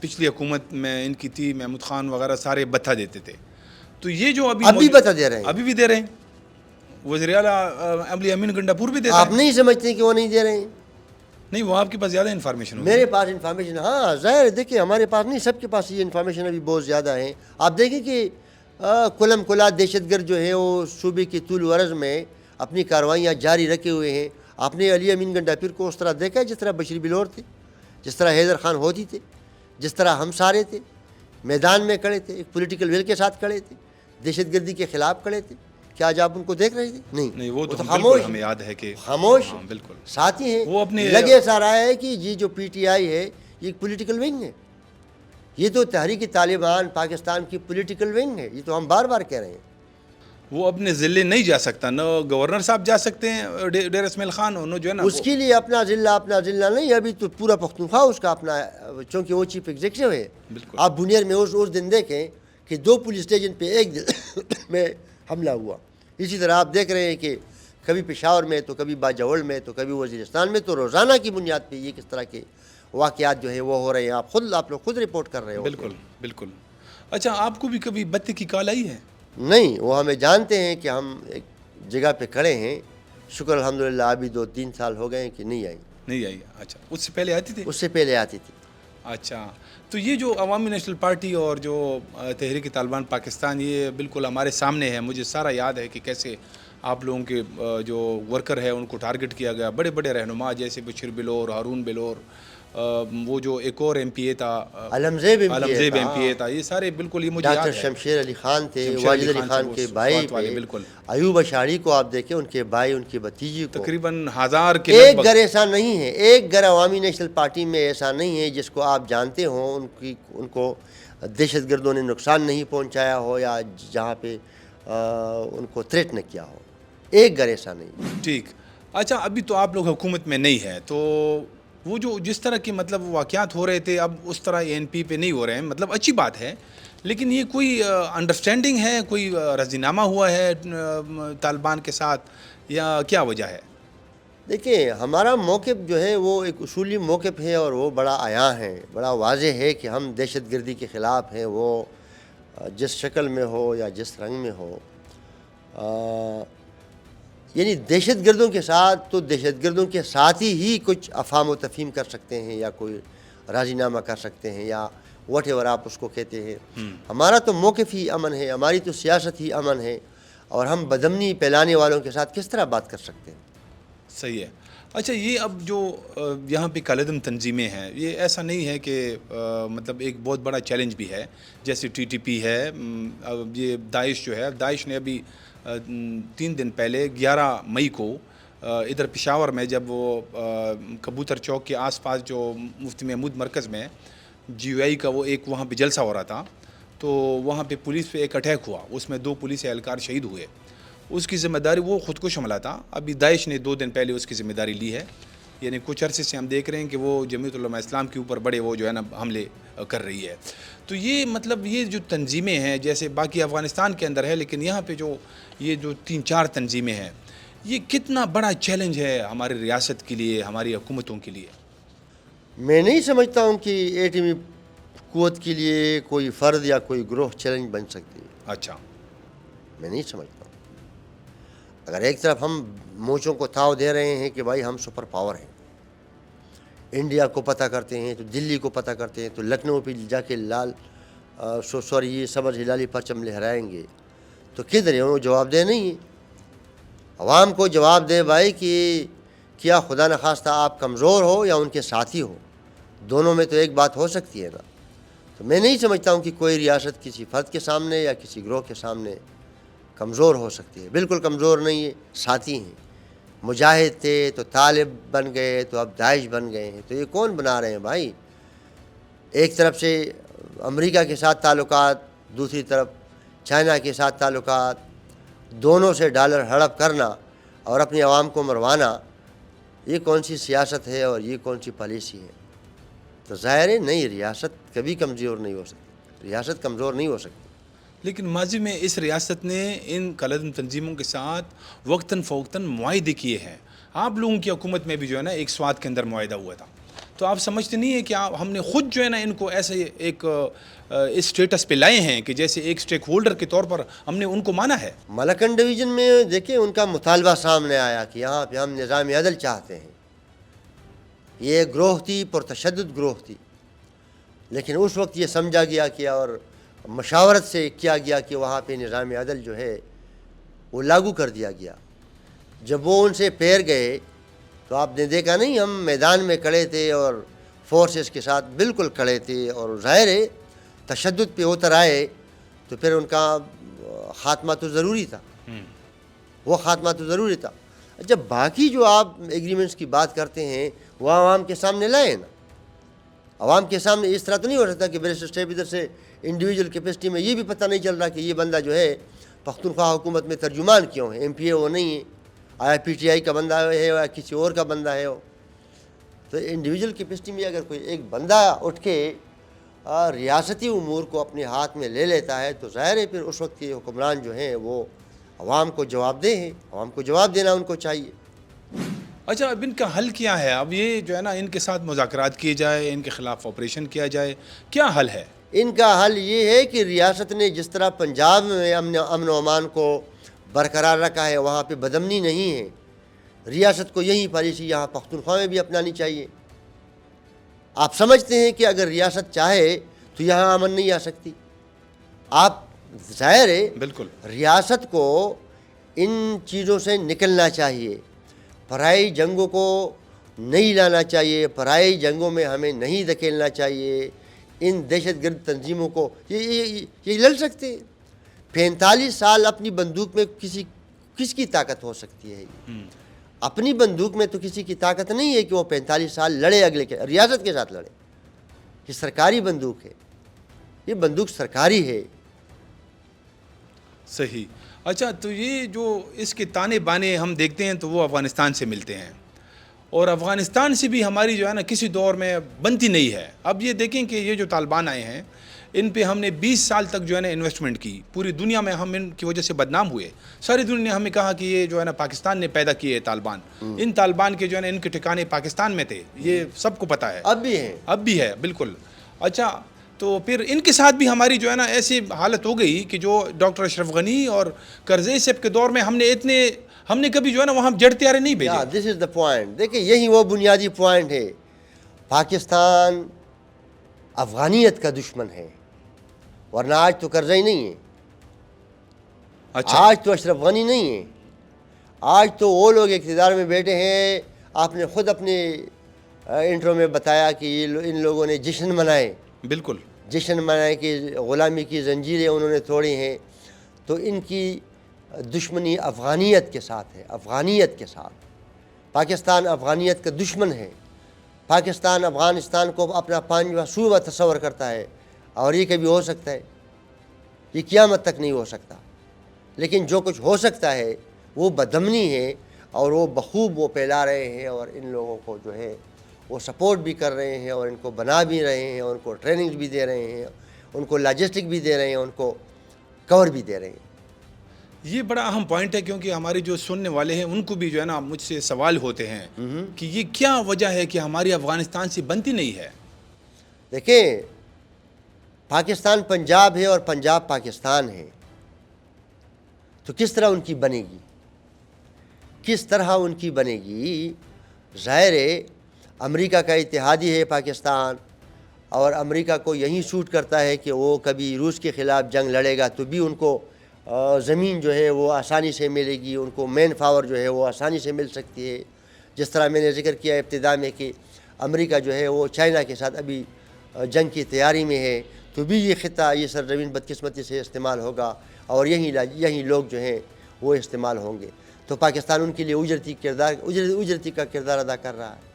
پچھلی حکومت میں ان کی تھی، محمود خان وغیرہ سارے بتہ دیتے تھے، تو یہ جو ابھی بتا دے رہے ہیں. ابھی بھی دے رہے ہیں. وزیر اعلیٰ علی امین گنڈاپور بھی دیتا آپ ہے. نہیں سمجھتے کہ وہ نہیں دے رہے ہیں؟ نہیں، وہ آپ کے پاس زیادہ انفارمیشن ہوگی. میرے پاس انفارمیشن، ہاں ظاہر ہے. دیکھیں، ہمارے پاس نہیں، سب کے پاس یہ انفارمیشن ابھی بہت زیادہ ہے. آپ دیکھیں کہ کلم کلا دہشت گرد جو ہیں وہ صوبے کی طول و عرض میں اپنی کارروائیاں جاری رکھے ہوئے ہیں. آپ نے علی امین گنڈاپور کو اس طرح دیکھا ہے جس طرح بشیر بلور تھے، جس طرح حیدر خان ہودی تھے، جس طرح ہم سارے تھے، میدان میں کھڑے تھے، ایک پولیٹیکل ول کے ساتھ کھڑے تھے، دہشت گردی کے خلاف کھڑے تھے. کیا آج آپ ان کو دیکھ رہے تھے؟ نہیں، وہ تو خاموش، ہمیں یاد ہے کہ خاموش. ہاں بالکل ساتھی ہیں. وہ اپنے لگے ایسا رہا ہے کہ یہ جو پی ٹی آئی ہے یہ ایک پولیٹیکل ونگ ہے. یہ تو تحریک طالبان پاکستان کی پولیٹیکل ونگ ہے. یہ تو ہم بار بار کہہ رہے ہیں. وہ اپنے ضلع نہیں جا سکتا، نہ گورنر صاحب جا سکتے ہیں ڈیر اسماعیل خان، انہوں جو ہے نا اس کے لیے اپنا ضلع نہیں، ابھی تو پورا پختونخوا اس کا اپنا، چونکہ وہ چیف ایگزیکٹو ہے. بالکل. آپ بنیر میں اس دن دیکھیں کہ 2 پولیس اسٹیشن پہ ایک دن میں حملہ ہوا. اسی طرح آپ دیکھ رہے ہیں کہ کبھی پشاور میں، تو کبھی باجوڑ میں، تو کبھی وزیرستان میں. تو روزانہ کی بنیاد پہ یہ کس طرح کے واقعات جو ہیں وہ ہو رہے ہیں. آپ لوگ خود رپورٹ کر رہے ہو. بالکل بالکل. اچھا آپ کو بھی کبھی بتے کی کال آئی ہے؟ نہیں، وہ ہمیں جانتے ہیں کہ ہم ایک جگہ پہ کھڑے ہیں. شکر الحمدللہ ابھی 2-3 سال ہو گئے ہیں کہ نہیں آئی. اچھا اس سے پہلے آتی تھی؟ اس سے پہلے آتی تھی. اچھا تو یہ جو عوامی نیشنل پارٹی اور جو تحریک طالبان پاکستان، یہ بالکل ہمارے سامنے ہے. مجھے سارا یاد ہے کہ کیسے آپ لوگوں کے جو ورکر ہے ان کو ٹارگٹ کیا گیا. بڑے بڑے رہنما جیسے بشیر بلور، ہارون بلور، وہ جو ایک اور ایم پی اے تھا، علمزیب ایم پی اے تھا، یہ سارے بالکل یہ مجھے یاد ڈاکٹر ہے. شمشیر علی خان تھے، واجد علی خان کے بھائی تھے. بالکل. ایوب اشعری کو آپ دیکھیں، ان کے بھائی، ان کی بھتیجی کو. تقریباً 1000 کے ایک گھر ایسا نہیں ہے، ایک گھر عوامی نیشنل پارٹی میں ایسا نہیں ہے جس کو آپ جانتے ہوں ان کو دہشت گردوں نے نقصان نہیں پہنچایا ہو، یا جہاں پہ ان کو تھریٹ نہ کیا ہو. ایک گھر ایسا نہیں. ٹھیک. اچھا ابھی تو آپ لوگ حکومت میں نہیں ہیں، تو وہ جو جس طرح کے مطلب واقعات ہو رہے تھے اب اس طرح اے این پی پہ نہیں ہو رہے ہیں، مطلب اچھی بات ہے، لیکن یہ کوئی انڈرسٹینڈنگ ہے، کوئی رضی نامہ ہوا ہے طالبان کے ساتھ، یا کیا وجہ ہے؟ دیکھیں ہمارا موقف جو ہے وہ ایک اصولی موقف ہے اور وہ بڑا عیاں ہے، بڑا واضح ہے کہ ہم دہشت گردی کے خلاف ہیں، وہ جس شکل میں ہو یا جس رنگ میں ہو. یعنی دہشت گردوں کے ساتھ تو دہشت گردوں کے ساتھ ہی کچھ افہام و تفہیم کر سکتے ہیں یا کوئی راضی نامہ کر سکتے ہیں یا واٹ ایور آپ اس کو کہتے ہیں. ہمارا تو موقف ہی امن ہے، ہماری تو سیاست ہی امن ہے، اور ہم بدامنی پھیلانے والوں کے ساتھ کس طرح بات کر سکتے ہیں؟ صحیح ہے. اچھا یہ اب جو یہاں پہ کالعدم تنظیمیں ہیں، یہ ایسا نہیں ہے کہ مطلب ایک بہت بڑا چیلنج بھی ہے، جیسے ٹی ٹی پی ہے، یہ داعش جو ہے، داعش نے ابھی 3 دن پہلے 11 مئی کو ادھر پشاور میں جب وہ کبوتر چوک کے آس پاس جو مفتی محمود مرکز میں جی یو آئی کا وہ ایک وہاں پہ جلسہ ہو رہا تھا، تو وہاں پہ پولیس پہ ایک اٹیک ہوا، اس میں 2 پولیس اہلکار شہید ہوئے. اس کی ذمہ داری وہ خودکش حملہ تھا. ابھی داعش نے 2 دن پہلے اس کی ذمہ داری لی ہے، یعنی کچھ عرصے سے ہم دیکھ رہے ہیں کہ وہ جمعیت علماء اسلام کے اوپر بڑے وہ جو ہے نا حملے کر رہی ہے. تو یہ مطلب یہ جو تنظیمیں ہیں جیسے باقی افغانستان کے اندر ہے، لیکن یہاں پہ جو یہ جو 3-4 تنظیمیں ہیں، یہ کتنا بڑا چیلنج ہے ہماری ریاست کے لیے، ہماری حکومتوں کے لیے؟ میں نہیں سمجھتا ہوں کہ ایٹمی قوت کے لیے کوئی فرد یا کوئی گروہ چیلنج بن سکتی ہے. اچھا، میں نہیں سمجھتا ہوں. اگر ایک طرف ہم موچوں کو تھاؤ دے رہے ہیں کہ بھائی ہم سپر پاور ہیں، انڈیا کو پتہ کرتے ہیں، تو دلی کو پتہ کرتے ہیں، تو لکھنؤ پہ جا کے یہ سبز ہلالی پرچم لہرائیں گے، تو کدھر ہے؟ وہ جواب دہ نہیں ہے. عوام کو جواب دے بھائی کہ کیا خدا نخواستہ آپ کمزور ہو یا ان کے ساتھی ہو، دونوں میں تو ایک بات ہو سکتی ہے نا. تو میں نہیں سمجھتا ہوں کہ کوئی ریاست کسی فرد کے سامنے یا کسی گروہ کے سامنے کمزور ہو سکتی ہے. بالکل کمزور نہیں ہے، ساتھی ہیں. مجاہد تھے تو طالب بن گئے، تو اب داعش بن گئے ہیں. تو یہ کون بنا رہے ہیں بھائی؟ ایک طرف سے امریکہ کے ساتھ تعلقات، دوسری طرف چائنا کے ساتھ تعلقات، دونوں سے ڈالر ہڑپ کرنا اور اپنی عوام کو مروانا، یہ کون سی سیاست ہے اور یہ کون سی پالیسی ہے؟ تو ظاہر ہے نہیں، ریاست کبھی کمزور نہیں ہو سکتی، ریاست کمزور نہیں ہو سکتی. لیکن ماضی میں اس ریاست نے ان کالعدم تنظیموں کے ساتھ وقتاً فوقتاً معاہدے کیے ہیں. آپ لوگوں کی حکومت میں بھی جو ہے نا ایک سوات کے اندر معاہدہ ہوا تھا. تو آپ سمجھتے نہیں ہیں کہ ہم نے خود جو ہے نا ان کو ایسے ایک اسٹیٹس پہ لائے ہیں کہ جیسے ایک سٹیک ہولڈر کے طور پر ہم نے ان کو مانا ہے؟ ملکن ڈویژن میں دیکھیں ان کا مطالبہ سامنے آیا کہ یہاں پہ ہم نظام عدل چاہتے ہیں. یہ گروہ تھی، پرتشدد گروہ تھی، لیکن اس وقت یہ سمجھا گیا کہ اور مشاورت سے کیا گیا کہ وہاں پہ نظام عدل جو ہے وہ لاگو کر دیا گیا. جب وہ ان سے پیر گئے تو آپ نے دیکھا نہیں، ہم میدان میں کھڑے تھے اور فورسز کے ساتھ بالکل کھڑے تھے، اور ظاہر ہے تشدد پہ اتر آئے تو پھر ان کا خاتمہ تو ضروری تھا، وہ خاتمہ تو ضروری تھا. جب باقی جو آپ ایگریمنٹس کی بات کرتے ہیں وہ عوام کے سامنے لائیں نا. عوام کے سامنے اس طرح تو نہیں ہو سکتا کہ بیرسٹر صاحب ادھر سے انڈیویجول کیپیسٹی میں یہ بھی پتہ نہیں چل رہا کہ یہ بندہ جو ہے پختونخوا حکومت میں ترجمان کیوں ہے، ایم پی اے وہ نہیں ہے، آیا پی ٹی آئی کا بندہ ہے یا کسی اور کا بندہ ہے. وہ تو انڈیویجول کیپیسٹی میں اگر کوئی ایک بندہ اٹھ کے ریاستی امور کو اپنے ہاتھ میں لے لیتا ہے تو ظاہر ہے پھر اس وقت کے حکمران جو ہیں وہ عوام کو جواب دہ ہیں، عوام کو جواب دینا ان کو چاہیے. اچھا اب ان کا حل کیا ہے؟ اب یہ جو ہے نا ان کے ساتھ مذاکرات کیے جائے، ان کے خلاف آپریشن کیا جائے، کیا حل ہے؟ ان کا حل یہ ہے کہ ریاست نے جس طرح پنجاب میں امن و امان کو برقرار رکھا ہے، وہاں پہ بدامنی نہیں ہے، ریاست کو یہی پالیسی یہاں پختونخوا میں بھی اپنانی چاہیے. آپ سمجھتے ہیں کہ اگر ریاست چاہے تو یہاں امن نہیں آ سکتی؟ آپ ظاہر ہے بالکل ریاست کو ان چیزوں سے نکلنا چاہیے، پرائی جنگوں کو نہیں لانا چاہیے، پرائی جنگوں میں ہمیں نہیں دھکیلنا چاہیے. ان دہشت گرد تنظیموں کو یہ لڑ سکتے ہیں. 45 سال اپنی بندوق میں کس کی طاقت ہو سکتی ہے؟ اپنی بندوق میں تو کسی کی طاقت نہیں ہے کہ وہ 45 سال لڑے اگلے کے ریاست کے ساتھ لڑے. یہ سرکاری بندوق ہے، یہ بندوق سرکاری ہے. صحیح. اچھا تو یہ جو اس کے تانے بانے ہم دیکھتے ہیں تو وہ افغانستان سے ملتے ہیں, اور افغانستان سے بھی ہماری جو ہے نا کسی دور میں بنتی نہیں ہے. اب یہ دیکھیں کہ یہ جو طالبان آئے ہیں ان پہ ہم نے 20 سال تک جو ہے نا انویسٹمنٹ کی, پوری دنیا میں ہم ان کی وجہ سے بدنام ہوئے. ساری دنیا نے ہمیں کہا کہ یہ جو ہے نا پاکستان نے پیدا کیے طالبان. ان طالبان کے جو ہے نا ان کے ٹھکانے پاکستان میں تھے, یہ سب کو پتہ ہے, اب بھی ہے بالکل. اچھا تو پھر ان کے ساتھ بھی ہماری جو ہے نا ایسی حالت ہو گئی کہ جو ڈاکٹر اشرف غنی اور کرزئی صاحب کے دور میں ہم نے کبھی جو ہے نا وہاں جڑ تیارے نہیں بھیجے. دس از دا پوائنٹ. دیکھیں یہی وہ بنیادی پوائنٹ ہے. پاکستان افغانیت کا دشمن ہے, ورنہ آج تو کرزئی نہیں ہے, اچھا آج تو اشرف غنی نہیں ہے, آج تو وہ لوگ اقتدار میں بیٹھے ہیں. آپ نے خود اپنے انٹرو میں بتایا کہ ان لوگوں نے جشن منائے, بالکل جشن منائے کہ غلامی کی زنجیریں انہوں نے توڑی ہیں. تو ان کی دشمنی افغانیت کے ساتھ ہے, افغانیت کے ساتھ. پاکستان افغانیت کا دشمن ہے. پاکستان افغانستان کو اپنا پانچواں صوبہ تصور کرتا ہے, اور یہ کبھی ہو سکتا ہے؟ یہ قیامت تک نہیں ہو سکتا. لیکن جو کچھ ہو سکتا ہے وہ بدامنی ہے, اور وہ بخوب وہ پھیلا رہے ہیں, اور ان لوگوں کو جو ہے وہ سپورٹ بھی کر رہے ہیں, اور ان کو بنا بھی رہے ہیں, ان کو ٹریننگ بھی دے رہے ہیں, ان کو لاجسٹک بھی دے رہے ہیں, ان کو کور بھی دے رہے ہیں. یہ بڑا اہم پوائنٹ ہے, کیونکہ ہمارے جو سننے والے ہیں ان کو بھی جو ہے نا مجھ سے سوال ہوتے ہیں کہ یہ کیا وجہ ہے کہ ہماری افغانستان سے بنتی نہیں ہے. دیکھیں, پاکستان پنجاب ہے اور پنجاب پاکستان ہے, تو کس طرح ان کی بنے گی, کس طرح ان کی بنے گی؟ ظاہر ہے امریکہ کا اتحادی ہے پاکستان, اور امریکہ کو یہی سوٹ کرتا ہے کہ وہ کبھی روس کے خلاف جنگ لڑے گا تو بھی ان کو زمین جو ہے وہ آسانی سے ملے گی, ان کو مین پاور جو ہے وہ آسانی سے مل سکتی ہے. جس طرح میں نے ذکر کیا ابتدا میں کہ امریکہ جو ہے وہ چائنا کے ساتھ ابھی جنگ کی تیاری میں ہے, تو بھی یہ خطہ, یہ سرزمین بدقسمتی سے استعمال ہوگا, اور یہی لوگ جو ہیں وہ استعمال ہوں گے. تو پاکستان ان کے لیے اجرتی کا کردار ادا کر رہا ہے.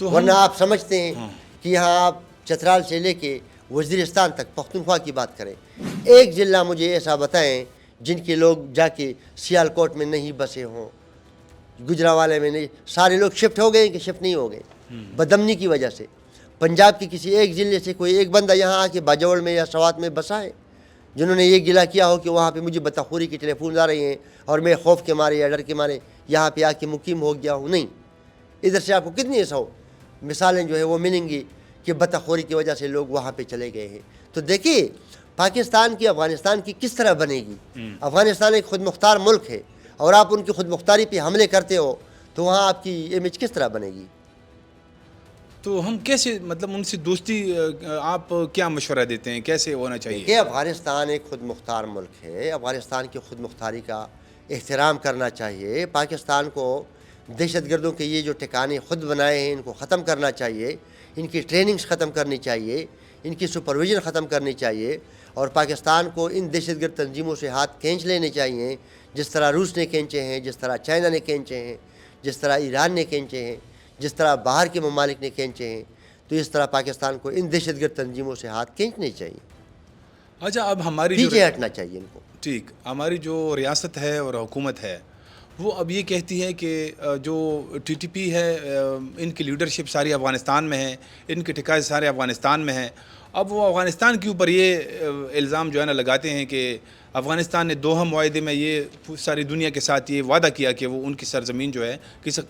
ورنہ آپ سمجھتے ہیں کہ یہاں آپ چترال سے لے کے وزیرستان تک پختونخوا کی بات کریں, ایک ضلع مجھے ایسا بتائیں جن کے لوگ جا کے سیالکوٹ میں نہیں بسے ہوں, گجرانوالے میں نہیں. سارے لوگ شفٹ ہو گئے کہ شفٹ نہیں ہو گئے بدامنی کی وجہ سے. پنجاب کی کسی ایک ضلع سے کوئی ایک بندہ یہاں آ کے باجوڑ میں یا سوات میں بسا ہے جنہوں نے یہ گلہ کیا ہو کہ وہاں پہ مجھے بتخوری کی ٹیلیفون آ رہی ہیں اور میں خوف کے مارے یا ڈر کے مارے یہاں پہ آ کے مقیم ہو گیا ہوں؟ نہیں. ادھر سے آپ کو کتنی ایسا مثالیں جو ہے وہ ملیں گی کہ بتخوری کی وجہ سے لوگ وہاں پہ چلے گئے ہیں. تو دیکھیے پاکستان کی افغانستان کی کس طرح بنے گی. افغانستان ایک خود مختار ملک ہے, اور آپ ان کی خود مختاری پہ حملے کرتے ہو تو وہاں آپ کی امیج کس طرح بنے گی؟ تو ہم کیسے, مطلب ان سے دوستی, آپ کیا مشورہ دیتے ہیں, کیسے ہونا چاہیے؟ کہ افغانستان ایک خود مختار ملک ہے, افغانستان کی خود مختاری کا احترام کرنا چاہیے. پاکستان کو دہشت گردوں کے یہ جو ٹھکانے خود بنائے ہیں ان کو ختم کرنا چاہیے, ان کی ٹریننگز ختم کرنی چاہیے, ان کی سپرویژن ختم کرنی چاہیے, اور پاکستان کو ان دہشت گرد تنظیموں سے ہاتھ کھینچ لینے چاہیے جس طرح روس نے کھینچے ہیں, جس طرح چائنا نے کھینچے ہیں, جس طرح ایران نے کھینچے ہیں, جس طرح باہر کے ممالک نے کھینچے ہیں. تو اس طرح پاکستان کو ان دہشت گرد تنظیموں سے ہاتھ کھینچنے چاہیے. اچھا اب ہماری پیچھے ہٹنا چاہیے ان کو. ٹھیک, ہماری جو ریاست ہے اور حکومت ہے وہ اب یہ کہتی ہے کہ جو ٹی ٹی پی ہے ان کی لیڈرشپ ساری افغانستان میں ہے, ان کے ٹھکانے سارے افغانستان میں ہیں. اب وہ افغانستان کے اوپر یہ الزام جو ہے نا لگاتے ہیں کہ افغانستان نے دوحہ معاہدے میں یہ ساری دنیا کے ساتھ یہ وعدہ کیا کہ وہ ان کی سرزمین جو ہے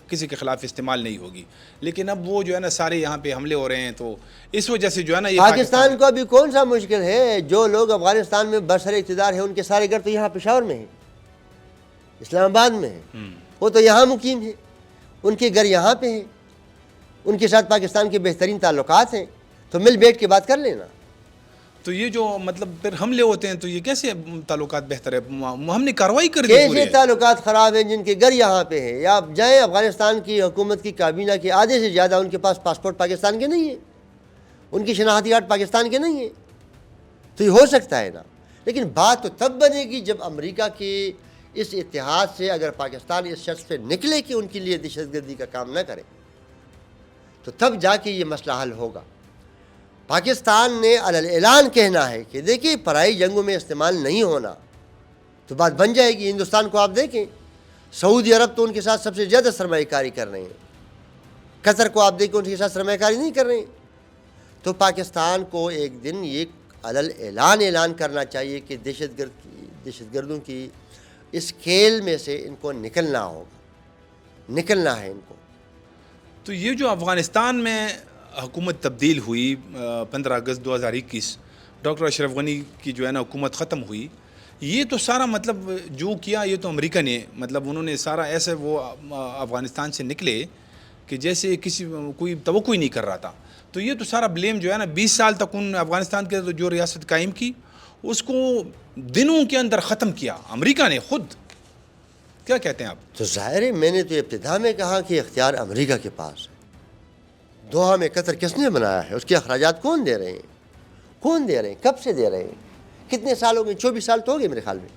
کسی کے خلاف استعمال نہیں ہوگی, لیکن اب وہ جو ہے نا سارے یہاں پہ حملے ہو رہے ہیں. تو اس وجہ سے جو ہے نا یہ پاکستان کو ابھی کون سا مشکل ہے؟ جو لوگ افغانستان میں برسر اقتدار ہیں ان کے سارے گھر تو یہاں پشاور میں ہیں, اسلام آباد میں ہیں, وہ تو یہاں مقیم ہیں, ان کے گھر یہاں پہ ہیں, ان کے ساتھ پاکستان کے بہترین تعلقات ہیں, تو مل بیٹھ کے بات کر لینا. تو یہ جو مطلب پھر حملے ہوتے ہیں تو یہ کیسے تعلقات بہتر ہے؟ ہم نے کارروائی کر دی. کیسے تعلقات خراب ہیں جن کے گھر یہاں پہ ہیں؟ یا آپ جائیں افغانستان کی حکومت کی کابینہ کے آدھے سے زیادہ ان کے پاس پاسپورٹ پاکستان کے نہیں ہیں, ان کی شناختی کارڈ پاکستان کے نہیں ہیں. تو یہ ہو سکتا ہے نا, لیکن بات تو تب بنے گی جب امریکہ کے اس اتحاد سے اگر پاکستان اس شرط پہ نکلے کہ ان کے لیے دہشت گردی کا کام نہ کرے, تو تب جا کے یہ مسئلہ حل ہوگا. پاکستان نے علی الاعلان کہنا ہے کہ دیکھیے پرائی جنگوں میں استعمال نہیں ہونا, تو بات بن جائے گی. ہندوستان کو آپ دیکھیں, سعودی عرب تو ان کے ساتھ سب سے زیادہ سرمایہ کاری کر رہے ہیں. قطر کو آپ دیکھیں, ان کے ساتھ سرمایہ کاری نہیں کر رہے ہیں. تو پاکستان کو ایک دن یہ اعلان کرنا چاہیے کہ دہشت گردوں کی اس کھیل میں سے ان کو نکلنا ہوگا, نکلنا ہے ان کو. تو یہ جو افغانستان میں حکومت تبدیل ہوئی 15 اگست 2021, ڈاکٹر اشرف غنی کی جو ہے نا حکومت ختم ہوئی, یہ تو سارا مطلب جو کیا یہ تو امریکہ نے, مطلب انہوں نے سارا ایسے وہ افغانستان سے نکلے کہ جیسے کوئی توقع ہی نہیں کر رہا تھا. تو یہ تو سارا بلیم جو ہے نا 20 سال تک ان افغانستان کے جو ریاست قائم کی اس کو دنوں کے اندر ختم کیا امریکہ نے خود. کیا کہتے ہیں آپ؟ تو ظاہر ہے, میں نے تو ابتدا میں کہا کہ اختیار امریکہ کے پاس ہے. دوحہ میں قطر کس نے بنایا ہے؟ اس کے اخراجات کون دے رہے ہیں؟ کون دے رہے ہیں؟ کب سے دے رہے ہیں؟ کتنے سال ہو گئے؟ 24 سال تو ہو گئے میرے خیال میں.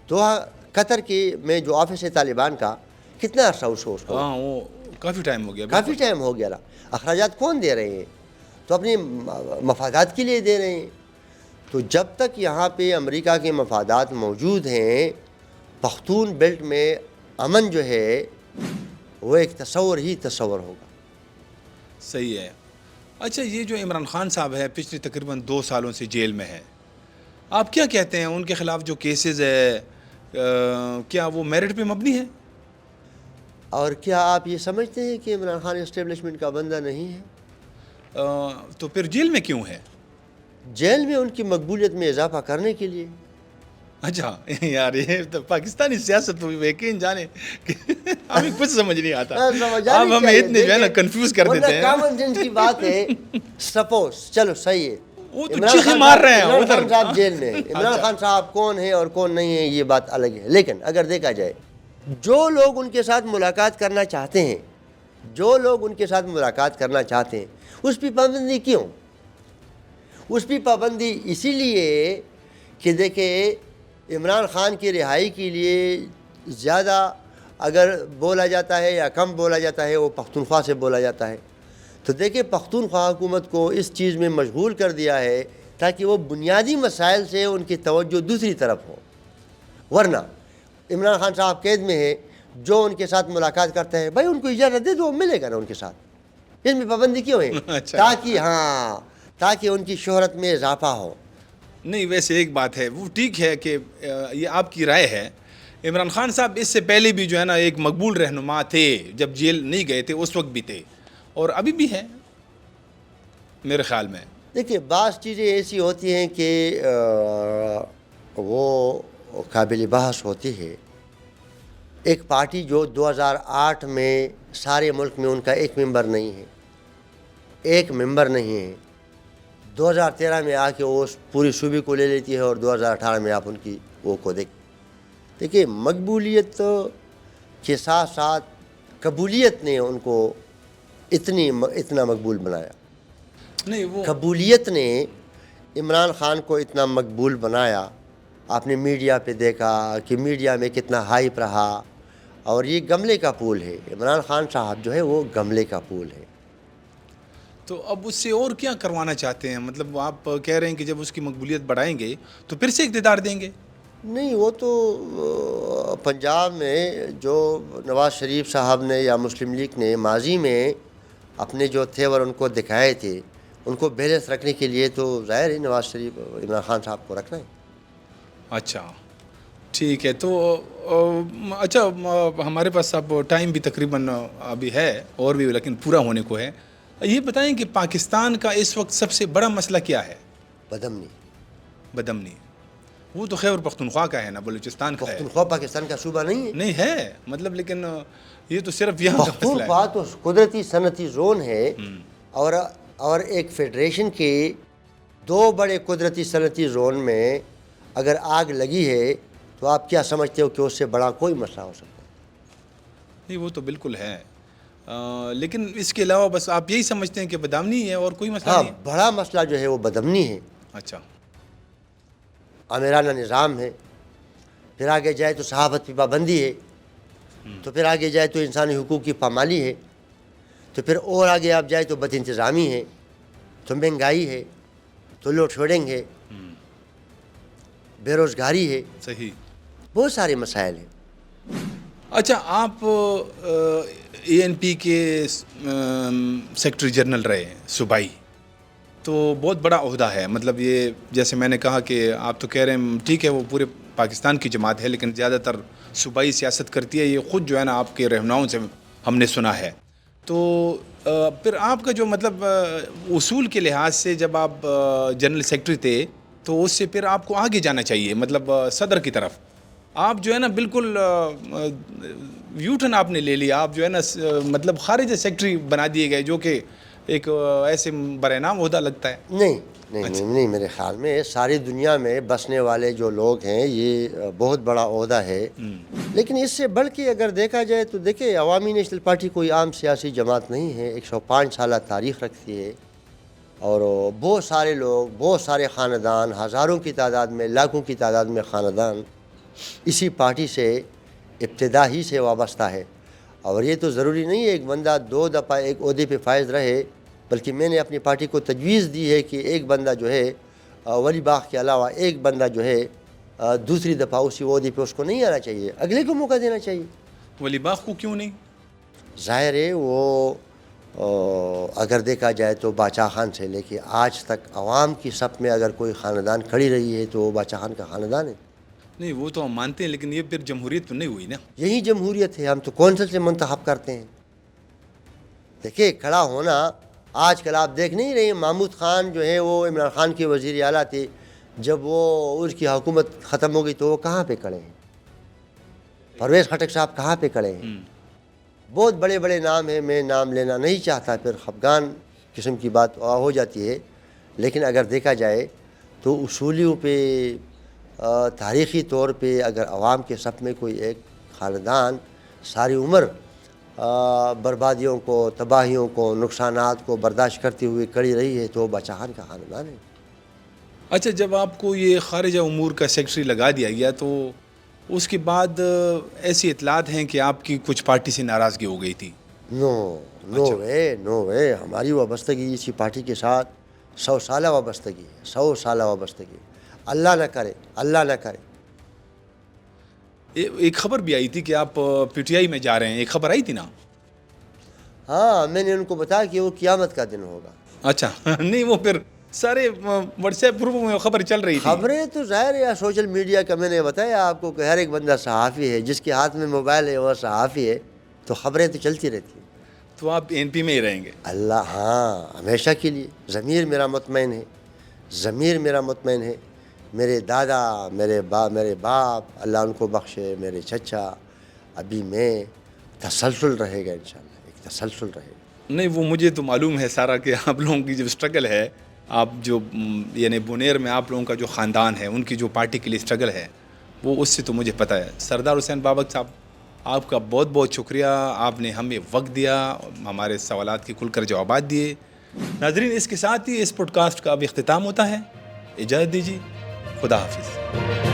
دوحہ قطر کی میں جو آفس ہے طالبان کا, کتنا عرصہ اس کو؟ ہاں, وہ کافی ٹائم ہو گیا. کافی ٹائم ہو گیا. اخراجات کون دے رہے ہیں؟ تو اپنے مفادات کے لیے دے رہے ہیں. تو جب تک یہاں پہ امریکہ کے مفادات موجود ہیں, پختون بیلٹ میں امن جو ہے وہ ایک تصور ہی تصور ہوگا. صحیح ہے. اچھا, یہ جو عمران خان صاحب ہے پچھلے تقریباً 2 سالوں سے جیل میں ہے, آپ کیا کہتے ہیں ان کے خلاف جو کیسز ہے کیا وہ میرٹ پہ مبنی ہے؟ اور کیا آپ یہ سمجھتے ہیں کہ عمران خان اسٹیبلشمنٹ کا بندہ نہیں ہے؟ تو پھر جیل میں کیوں ہے؟ جیل میں ان کی مقبولیت میں اضافہ کرنے کے لیے. اچھا یار, یہ تو پاکستانی سیاست یقین جانے ہمیں کچھ سمجھ نہیں آتا. آپ ہمیں اتنے جو ہے نا کنفیوز کر دیتے ہیں. کامن سینس کی بات ہے. سپوز چلو صحیح ہے, وہ تو چیخیں مار رہے ہیں عمران ادھر. خان صاحب جیل میں ہیں. عمران خان صاحب کون ہیں اور کون نہیں ہیں یہ بات الگ ہے. لیکن اگر دیکھا جائے جو لوگ ان کے ساتھ ملاقات کرنا چاہتے ہیں, جو لوگ ان کے ساتھ ملاقات کرنا چاہتے ہیں, اس پہ پابندی کیوں؟ اس پہ پابندی اسی لیے کہ دیکھیں عمران خان کی رہائی کے لیے زیادہ اگر بولا جاتا ہے یا کم بولا جاتا ہے وہ پختونخوا سے بولا جاتا ہے. تو دیکھیں پختونخوا حکومت کو اس چیز میں مشغول کر دیا ہے تاکہ وہ بنیادی مسائل سے ان کی توجہ دوسری طرف ہو. ورنہ عمران خان صاحب قید میں ہے, جو ان کے ساتھ ملاقات کرتے ہیں بھائی ان کو اجازت دے دو, ملے گا نا ان کے ساتھ. اس میں پابندی کیوں ہے؟ تاکہ ان کی شہرت میں اضافہ ہو. نہیں, ویسے ایک بات ہے, وہ ٹھیک ہے کہ یہ آپ کی رائے ہے. عمران خان صاحب اس سے پہلے بھی جو ہے نا ایک مقبول رہنما تھے, جب جیل نہیں گئے تھے اس وقت بھی تھے اور ابھی بھی ہیں میرے خیال میں. دیکھیے بعض چیزیں ایسی ہوتی ہیں کہ وہ قابل بحث ہوتی ہے. ایک پارٹی جو 2008 میں سارے ملک میں ان کا ایک ممبر نہیں ہے, 2013 میں آ کے وہ پوری صوبے کو لے لیتی ہے اور 2018 میں آپ ان کی وہ کو دیکھیے. مقبولیت کے ساتھ ساتھ قبولیت نے ان کو اتنا مقبول بنایا. نہیں, وہ قبولیت نے عمران خان کو اتنا مقبول بنایا. آپ نے میڈیا پہ دیکھا کہ میڈیا میں کتنا ہائپ رہا, اور یہ گملے کا پھول ہے. عمران خان صاحب جو ہے وہ گملے کا پھول ہے. تو اب اس سے اور کیا کروانا چاہتے ہیں؟ مطلب آپ کہہ رہے ہیں کہ جب اس کی مقبولیت بڑھائیں گے تو پھر سے اقتدار دیں گے؟ نہیں, وہ تو پنجاب میں جو نواز شریف صاحب نے یا مسلم لیگ نے ماضی میں اپنے جو تھیور ان کو دکھائے تھے, ان کو بیلنس رکھنے کے لیے تو ظاہر ہے نواز شریف عمران خان صاحب کو رکھنا ہے. اچھا ٹھیک ہے. تو اچھا, ہمارے پاس اب ٹائم بھی تقریباً ابھی ہے اور بھی, لیکن پورا ہونے کو ہے. یہ بتائیں کہ پاکستان کا اس وقت سب سے بڑا مسئلہ کیا ہے؟ بدامنی. وہ تو خیبر پختونخوا کا ہے نا, بلوچستان کا ہے. پختونخوا پاکستان کا صوبہ نہیں ہے. نہیں ہے, مطلب لیکن یہ تو صرف یہاں کا مسئلہ ہے. پختونخوا تو قدرتی صنعتی زون ہے, اور ایک فیڈریشن کے 2 بڑے قدرتی صنعتی زون میں اگر آگ لگی ہے تو آپ کیا سمجھتے ہو کہ اس سے بڑا کوئی مسئلہ ہو سکتا ہے؟ نہیں, وہ تو بالکل ہے, لیکن اس کے علاوہ بس آپ یہی سمجھتے ہیں کہ بدامنی ہے اور کوئی مسئلہ نہیں ہے؟ بڑا مسئلہ جو ہے وہ بدامنی ہے. اچھا, آمرانہ نظام ہے. پھر آگے جائے تو صحافت پہ پابندی ہے. تو پھر آگے جائے تو انسانی حقوق کی پامالی ہے. تو پھر اور آگے آپ جائے تو بد انتظامی ہے, تو مہنگائی ہے, تو لوڈ شیڈنگ ہے. بے روزگاری ہے، صحیح. بہت سارے مسائل ہیں. اچھا، آپ اے این پی کے سیکرٹری جنرل رہے ہیں صوبائی، تو بہت بڑا عہدہ ہے. مطلب یہ جیسے میں نے کہا کہ آپ تو کہہ رہے ہیں ٹھیک ہے وہ پورے پاکستان کی جماعت ہے، لیکن زیادہ تر صوبائی سیاست کرتی ہے. یہ خود جو ہے نا آپ کے رہنماؤں سے ہم نے سنا ہے. تو پھر آپ کا جو مطلب اصول کے لحاظ سے جب آپ جنرل سیکرٹری تھے تو اس سے پھر آپ کو آگے جانا چاہیے، مطلب صدر کی طرف. آپ جو ہے نا بالکل یو ٹرن آپ نے لے لیا. آپ جو ہے نا مطلب خارجہ سیکرٹری بنا دیے گئے، جو کہ ایک ایسے برے نام عہدہ لگتا ہے. نہیں، میرے خیال میں ساری دنیا میں بسنے والے جو لوگ ہیں یہ بہت بڑا عہدہ ہے. لیکن اس سے بڑھ کے اگر دیکھا جائے تو دیکھیں، عوامی نیشنل پارٹی کوئی عام سیاسی جماعت نہیں ہے. 105 سالہ تاریخ رکھتی ہے اور بہت سارے لوگ، بہت سارے خاندان، ہزاروں کی تعداد میں، لاکھوں کی تعداد میں خاندان اسی پارٹی سے ابتدا ہی سے وابستہ ہے. اور یہ تو ضروری نہیں ہے ایک بندہ 2 دفعہ ایک عہدے پہ فائز رہے، بلکہ میں نے اپنی پارٹی کو تجویز دی ہے کہ ایک بندہ جو ہے ولی باغ کے علاوہ ایک بندہ جو ہے دوسری دفعہ اسی عہدے پہ اس کو نہیں آنا چاہیے، اگلے کو موقع دینا چاہیے. ولی باغ کو کیوں نہیں؟ ظاہر ہے وہ اگر دیکھا جائے تو باچا خان سے لے کے آج تک عوام کی صف میں اگر کوئی خاندان کھڑی رہی ہے تو وہ باچا خان کا خاندان ہے. نہیں وہ تو ہم مانتے ہیں، لیکن یہ پھر جمہوریت تو نہیں ہوئی نا. یہی جمہوریت ہے، ہم تو کونسل سے منتخب کرتے ہیں. دیکھیں کھڑا ہونا، آج کل آپ دیکھ نہیں رہے، محمود خان جو ہے وہ عمران خان کے وزیر اعلیٰ تھے، جب وہ اس کی حکومت ختم ہو گئی تو وہ کہاں پہ کھڑے ہیں؟ پرویز خٹک صاحب کہاں پہ کھڑے ہیں؟ بہت بڑے بڑے نام ہیں، میں نام لینا نہیں چاہتا، پھر خفگان قسم کی بات ہو جاتی ہے. لیکن اگر دیکھا جائے تو اصولیوں پہ، تاریخی طور پہ اگر عوام کے صف میں کوئی ایک خاندان ساری عمر بربادیوں کو، تباہیوں کو، نقصانات کو برداشت کرتے ہوئے کھڑی رہی ہے تو وہ باچا خان کا خاندان ہے. اچھا، جب آپ کو یہ خارجہ امور کا سیکرٹری لگا دیا گیا تو اس کے بعد ایسی اطلاعات ہیں کہ آپ کی کچھ پارٹی سے ناراضگی ہو گئی تھی. نو وے، ہماری وابستگی اسی پارٹی کے ساتھ 100 سالہ وابستگی ہے، 100 سالہ وابستگی. اللہ نہ کرے. ایک خبر بھی آئی تھی کہ آپ پی ٹی آئی میں جا رہے ہیں، ایک خبر آئی تھی نا؟ ہاں، میں نے ان کو بتایا کہ وہ قیامت کا دن ہوگا. اچھا نہیں، وہ پھر سارے واٹس ایپ گروپوں میں خبر چل رہی تھی. خبریں تو ظاہر ہے سوشل میڈیا کا، میں نے بتایا آپ کو کہ ہر ایک بندہ صحافی ہے، جس کے ہاتھ میں موبائل ہے وہ صحافی ہے، تو خبریں تو چلتی رہتی ہیں. تو آپ این پی میں ہی رہیں گے؟ اللہ، ہاں، ہمیشہ کے لیے. ضمیر میرا مطمئن ہے. میرے دادا، میرے باپ، اللہ ان کو بخشے، میرے چچا، ابھی میں، تسلسل رہے گا انشاءاللہ، ایک تسلسل رہے گا. نہیں وہ مجھے تو معلوم ہے سارا کہ آپ لوگوں کی جو اسٹرگل ہے، آپ جو یعنی بنیر میں آپ لوگوں کا جو خاندان ہے، ان کی جو پارٹی کے لیے اسٹرگل ہے، وہ اس سے تو مجھے پتہ ہے. سردار حسین بابک صاحب، آپ کا بہت بہت شکریہ، آپ نے ہمیں وقت دیا، ہمارے سوالات کے کھل کر جوابات دیے. ناظرین، اس کے ساتھ ہی اس پوڈ کاسٹ کا اب اختتام ہوتا ہے. اجازت دیجیے، خدا حافظ.